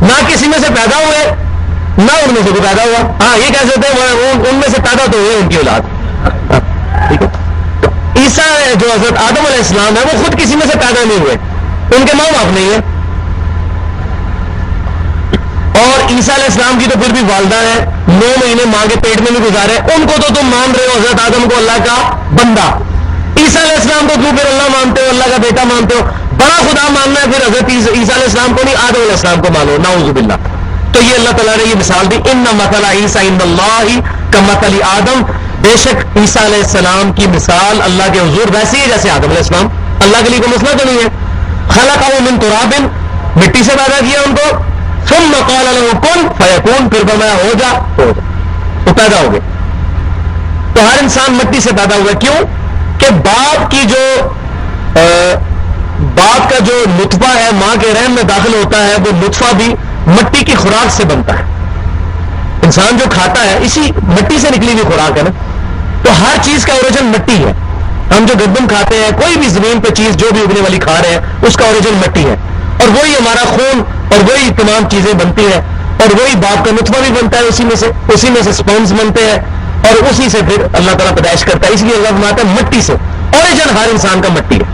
نہ کسی میں سے پیدا ہوئے نہ ان میں سے کوئی پیدا ہوا. ہاں یہ کہہ سکتے ہیں ان میں سے پیدا تو ہوئے ان کی اولاد. ٹھیک ہے. تو عیسیٰ جو حضرت آدم علیہ السلام ہے وہ خود کسی میں سے پیدا نہیں ہوئے ان کے ماں باپ نہیں ہے. اور عیسیٰ علیہ السلام کی تو پھر بھی والدہ ہے 9 مہینے ماں کے پیٹ میں بھی گزارے. ان کو تو تم مان رہے ہو حضرت آدم کو اللہ کا بندہ. عیسیٰ علیہ السلام کو کیوں پھر اللہ مانتے ہو اللہ کا بیٹا مانتے ہو؟ بڑا خدا ماننا ہے پھر حضرت عیسیٰ علیہ السلام کو نہیں آدم علیہ السلام کو مانو. نعوذ باللہ. تو یہ اللہ تعالیٰ نے یہ مثال دی ان مثل عیسیٰ عند اللہ کمثل آدم بے شک عیسیٰ علیہ السلام کی مثال اللہ کے حضور ویسی ہے جیسے آدم علیہ السلام. اللہ کے لیے کوئی مسئلہ تو نہیں ہے. خلقہ من تراب مٹی سے پیدا کیا ان کو ثم قال له کن فیکون پھر فرمایا ہو جا تو پیدا ہو گئے. تو ہر انسان مٹی سے پیدا ہوا. کیوں کہ باپ کا جو نطفہ ہے ماں کے رحم میں داخل ہوتا ہے وہ نطفہ بھی مٹی کی خوراک سے بنتا ہے. انسان جو کھاتا ہے اسی مٹی سے نکلی ہوئی خوراک ہے نا, تو ہر چیز کا اوریجن مٹی ہے. ہم جو گندم کھاتے ہیں, کوئی بھی زمین پہ چیز جو بھی اگنے والی کھا رہے ہیں, اس کا اوریجن مٹی ہے, اور وہی ہمارا خون اور وہی تمام چیزیں بنتی ہیں, اور وہی باپ کا نطفہ بھی بنتا ہے اسی میں سے سپرمز بنتے ہیں, اور اسی سے پھر اللہ تعالیٰ پیدائش کرتا ہے. اس لیے اللہ فرماتا ہے مٹی سے, اوریجن ہر انسان کا مٹی ہے.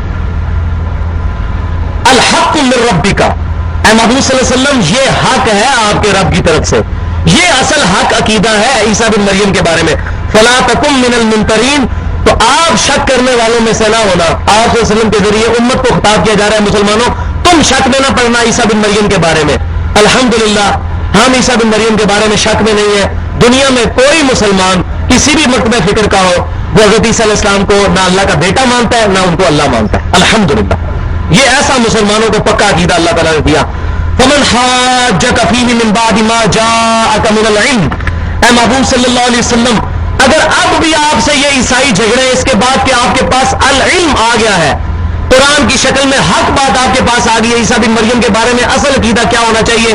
الحق من ربک, اے محبوب صلی اللہ علیہ وسلم یہ حق ہے آپ کے رب کی طرف سے, یہ اصل حق عقیدہ ہے عیسیٰ بن مریم کے بارے میں. فلا تکن من الممترین, تو آپ شک کرنے والوں میں سے نہ ہونا. آپ صلی اللہ علیہ وسلم کے ذریعے امت کو خطاب کیا جا رہا ہے, مسلمانوں تم شک میں نہ پڑنا عیسیٰ بن مریم کے بارے میں. الحمدللہ ہم عیسیٰ بن مریم کے بارے میں شک میں نہیں ہے. دنیا میں کوئی مسلمان کسی بھی مکتب فکر کا ہو, وہ حضرت عیسیٰ علیہ السلام کو نہ اللہ کا بیٹا مانتا ہے نہ ان کو اللہ مانتا ہے. الحمدللہ یہ ایسا مسلمانوں کو پکا عقیدہ اللہ تعالیٰ نے دیا. فمن حاجک فیہ من بعد ما جاءک من العلم, اے محبوب صلی اللہ علیہ وسلم اگر اب بھی آپ سے یہ عیسائی جھگڑے اس کے بعد کہ آپ کے پاس العلم آ گیا ہے, قرآن کی شکل میں حق بات آپ کے پاس آ گئی ہے عیسیٰ بن مریم کے بارے میں اصل عقیدہ کیا ہونا چاہیے,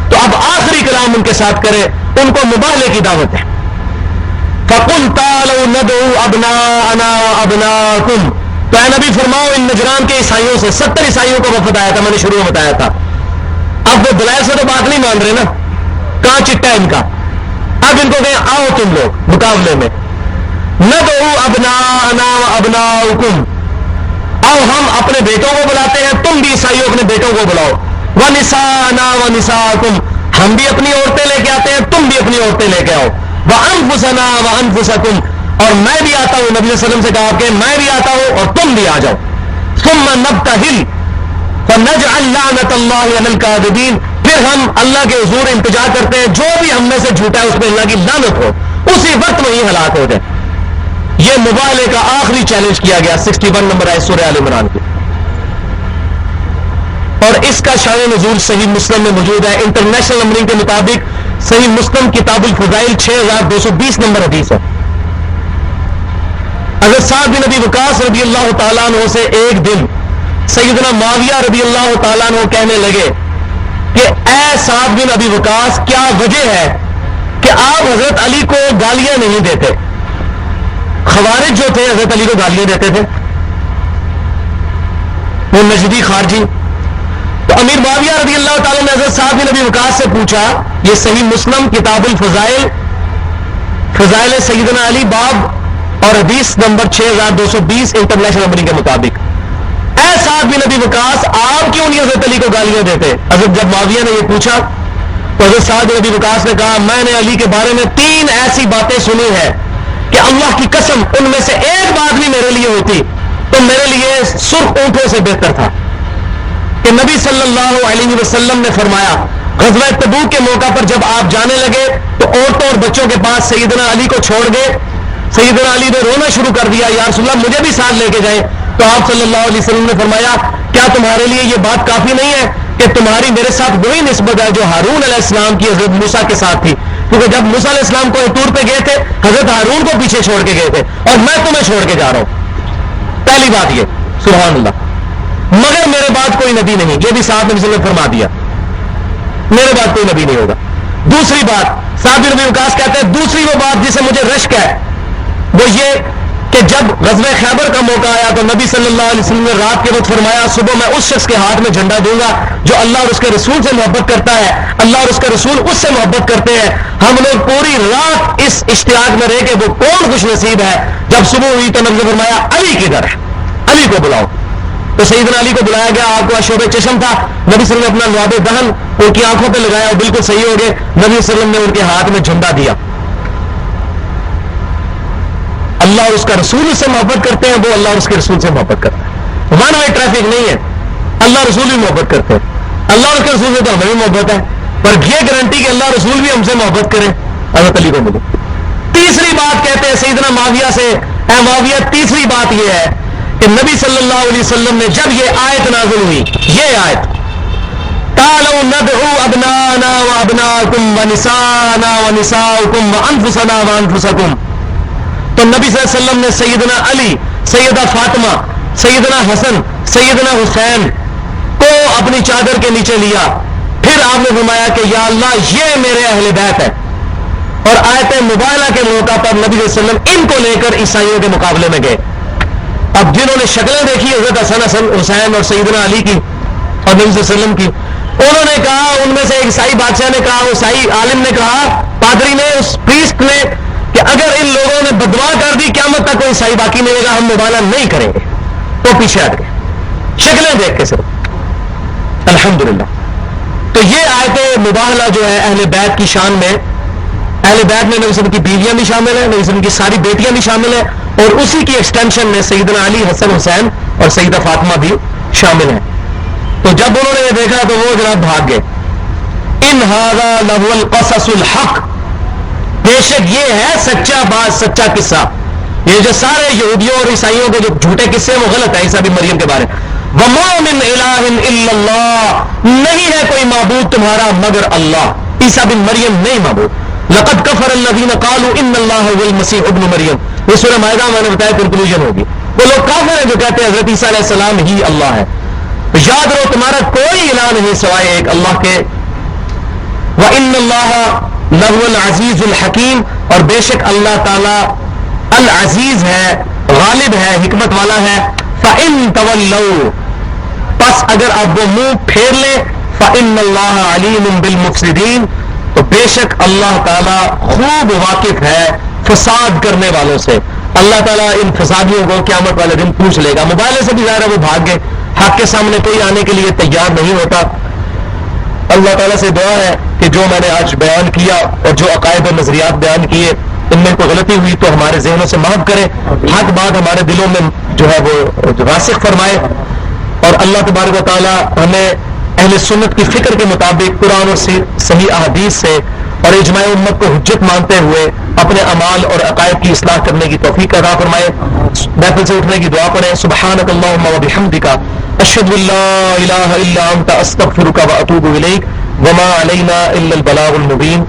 تو اب آخری کلام ان کے ساتھ کرے, ان کو مباہلے کی دعوت ہے. فَقُلْ تَعَالَوْا نَدْعُوا أَبْنَاءَنَا وَأَبْنَاءَكُمْ, تو اے نبی فرماؤ ان نجران کے عیسائیوں سے, 70 عیسائیوں کو وفد آیا تھا, میں نے شروع میں بتایا تھا. اب وہ دلائل سے تو بات نہیں مان رہے نا, کہاں چٹا ان کا. اب ان کو کہیں آؤ تم لوگ مقابلے میں, نَدْعُوا أَبْنَاءَنَا وَأَبْنَاءَكُمْ, آؤ ہم اپنے بیٹوں کو بلاتے ہیں, تم بھی عیسائیوں اپنے بیٹوں کو بلاؤ. وَنِسَاءَنَا وَنِسَاءَكُمْ, ہم بھی اپنی عورتیں لے کے آتے ہیں, تم بھی اپنی عورتیں لے کے آؤ. وَأَنفُسَنَا وَأَنفُسَكُمْ, اور میں بھی آتا ہوں, نبی صلی اللہ علیہ وسلم سے کہا کہ میں بھی آتا ہوں اور تم بھی آ جاؤ. ثُمَّ نَبْتَهِلْ فَنَجْعَلْ لَعْنَةَ اللَّهِ عَلَى الْكَاذِبِينَ, پھر ہم اللہ کے حضور التجا کرتے ہیں جو بھی ہم میں سے جھوٹا ہے اس پہ اللہ کی لعنت ہو, اسی وقت وہی ہلاک ہو جائے. یہ مباہلے کا آخری چیلنج کیا گیا 61 نمبر ہے سورہ آل عمران کی, اور اس کا شان نزول صحیح مسلم میں موجود ہے. انٹرنیشنل نمبرنگ کے مطابق صحیح مسلم کتاب الفضائل 6220 نمبر حدیث ہے. حضرت سعد بن ابی وقاص رضی اللہ تعالیٰ عنہ سے ایک دن سیدنا معاویہ رضی اللہ تعالیٰ عنہ کہنے لگے کہ اے سعد بن ابی وقاص, کیا وجہ ہے کہ آپ حضرت علی کو گالیاں نہیں دیتے؟ خوارج جو تھے حضرت علی کو گالیاں دیتے تھے, وہ نجدی خارجی. تو امیر معاویہ رضی اللہ تعالیٰ نے حضرت سعد بن ابی وقاص سے پوچھا, یہ صحیح مسلم کتاب الفضائل, فضائل سیدنا علی باب اور حدیث نمبر 6220 انٹرنیشنل نمبرنگ کے مطابق, اے سعد بن ابی وقاص آپ کیوں نہیں حضرت علی کو گالیاں دیتے؟ حضرت جب معاویہ نے یہ پوچھا تو حضرت سعد بن ابی وقاص نے کہا میں نے علی کے بارے میں 3 ایسی باتیں سنی ہیں کہ اللہ کی قسم ان میں سے ایک بات بھی میرے لیے ہوتی تو میرے لیے سرخ اونٹوں سے بہتر تھا. کہ نبی صلی اللہ علیہ وسلم نے فرمایا غزوہ تبوک کے موقع پر جب آپ جانے لگے تو عورتوں اور بچوں کے پاس سیدنا علی کو چھوڑ گئے. سیدنا علی نے رونا شروع کر دیا, یا رسول اللہ مجھے بھی ساتھ لے کے جائیں. تو آپ صلی اللہ علیہ وسلم نے فرمایا کیا تمہارے لیے یہ بات کافی نہیں ہے کہ تمہاری میرے ساتھ وہی نسبت ہے جو ہارون علیہ السلام کی حضرت موسیٰ کے ساتھ تھی؟ کیونکہ جب موسیٰ علیہ السلام کو ٹور پہ گئے تھے حضرت ہارون کو پیچھے چھوڑ کے گئے تھے, اور میں تمہیں چھوڑ کے جا رہا ہوں. پہلی بات یہ, سبحان اللہ, مگر میرے بعد کوئی نبی نہیں, یہ بھی صاحب نے فرما دیا, میرے بعد کوئی نبی نہیں ہوگا. دوسری بات صاحب بن ابی وقاص کہتے ہیں, دوسری وہ بات جسے مجھے رشک ہے وہ یہ کہ جب غزوہ خیبر کا موقع آیا تو نبی صلی اللہ علیہ وسلم نے رات کے وقت فرمایا صبح میں اس شخص کے ہاتھ میں جھنڈا دوں گا جو اللہ اور اس کے رسول سے محبت کرتا ہے, اللہ اور اس کے رسول اس سے محبت کرتے ہیں. ہم لوگ پوری رات اس اشتیاق میں رہے کہ وہ کون خوش نصیب ہے. جب صبح ہوئی تو نبی نے فرمایا علی کدھر ہے, علی کو بلاؤ. تو سیدنا علی کو بلایا گیا, آپ کو شعب چشم تھا, نبی صلی اللہ علیہ وسلم نے اپنا لعاب دہن ان کی آنکھوں پہ لگایا اور بالکل صحیح ہو گئے. نبی صلی اللہ علیہ وسلم نے ان کے ہاتھ میں جھنڈا دیا. اللہ اور اس کا رسول اس سے محبت کرتے ہیں, وہ اللہ اور اس کے رسول سے محبت کرتے ہیں. ون وے ٹریفک نہیں ہے, اللہ رسول بھی محبت کرتے ہیں. اللہ اور اس کے رسول سے تو ہمیں بھی محبت ہے, پر یہ گارنٹی کہ اللہ رسول بھی ہم سے محبت کرے حضرت علی کو ملے. تیسری بات کہتے ہیں سیدنا معاویہ سے, اے معاویہ تیسری بات یہ ہے کہ نبی صلی اللہ علیہ وسلم نے جب یہ آیت نازل ہوئی, یہ آیت تعالوا ندعو ابنانا وابناکم ونسانا ونساؤکم وانفسنا وانفسکم, تو نبی صلی اللہ علیہ وسلم نے سیدنا علی, سیدہ فاطمہ, سیدنا حسن, سیدنا حسین کو اپنی چادر کے نیچے لیا. پھر آپ نے فرمایا کہ یا اللہ یہ میرے اہل بیت ہے, آیت مبالغہ کے موقع پر نبی صلی اللہ علیہ وسلم ان کو لے کر عیسائیوں کے مقابلے میں گئے. اب جنہوں نے شکلیں دیکھی حضرت حسن حسین اور سیدنا علی کی اور نبی صلی اللہ علیہ وسلم کی، انہوں نے کہا، ان میں سے ایک عیسائی بادشاہ نے کہا، عیسائی عالم نے کہا، پادری نے، اس پریسٹ نے، کہ اگر ان لوگوں نے بددعا کر دی قیامت تک کوئی عیسائی باقی نہیں ہوگا، ہم مبالغہ نہیں کریں گے. تو پیچھے ہٹ گئے شکلیں دیکھ کے صرف. الحمدللہ. تو یہ آیت مباہلہ جو ہے اہل بیت کی شان میں، اہل بیت میں نبی صلی اللہ علیہ وسلم کی بیویاں بھی شامل ہیں، نبی صلی اللہ علیہ وسلم کی ساری بیٹیاں بھی شامل ہیں، اور اسی کی ایکسٹینشن میں سیدنا علی، حسن حسین اور سیدہ فاطمہ بھی شامل ہیں. تو جب انہوں نے یہ دیکھا تو وہ جناب بھاگ گئے. ان ھذا لہو القصص الحق، بے شک یہ ہے سچا بات، سچا قصہ. یہ جو سارے یہودیوں اور عیسائیوں کے جو جھوٹے قصے ہیں وہ غلط ہے عیسیٰ بن مریم کے بارے. وما من الہ الا اللہ، نہیں ہے کوئی معبود تمہارا مگر اللہ. عیسیٰ بن مریم نہیں معبود. لقد کفر الذین قالوا ان اللہ هو المسیح ابن مریم، یہ سورہ مائدہ میں نے بتایا کنکلوژن ہوگی. وہ لوگ کافر ہیں جو کہتے ہیں حضرت عیسیٰ علیہ السلام ہی اللہ ہے. یاد رہو تمہارا کوئی الہ نہیں سوائے ایک اللہ کے. وان اللہ لہو العزیز الحکیم، اور بے شک اللہ تعالی العزیز ہے، غالب ہے، حکمت والا ہے. فَإِن تَوَلَّوْا، پس اگر اب وہ منہ پھیر لے، فَإِنَّ اللَّهَ عَلِيمٌ بِالْمُفْسِدِينَ، تو بے شک اللہ تعالیٰ خوب واقف ہے فساد کرنے والوں سے. اللہ تعالیٰ ان فسادیوں کو قیامت والے دن پوچھ لے گا. مبالغے سے بھی ظاہر ہے وہ بھاگ گئے، حق کے سامنے کوئی آنے کے لیے تیار نہیں ہوتا. اللہ تعالیٰ سے دعا ہے کہ جو میں نے آج بیان کیا اور جو عقائد اور نظریات بیان کیے ان میں کوئی غلطی ہوئی تو ہمارے ذہنوں سے معاف کرے، حق بات ہمارے دلوں میں جو ہے وہ راسخ فرمائے، اور اللہ تبارک و تعالیٰ ہمیں اہل سنت کی فکر کے مطابق قرآن اور صحیح احادیث سے اور اجماع امت کو حجت مانتے ہوئے اپنے اعمال اور عقائد کی اصلاح کرنے کی توفیق عطا فرمائے. محفل سے اٹھنے کی دعا پڑھیں. سبحانک اللہم و بحمدک، اشہد ان لا الہ الا انت، استغفرک و اتوب الیک، وما علینا الا البلاغ المبین.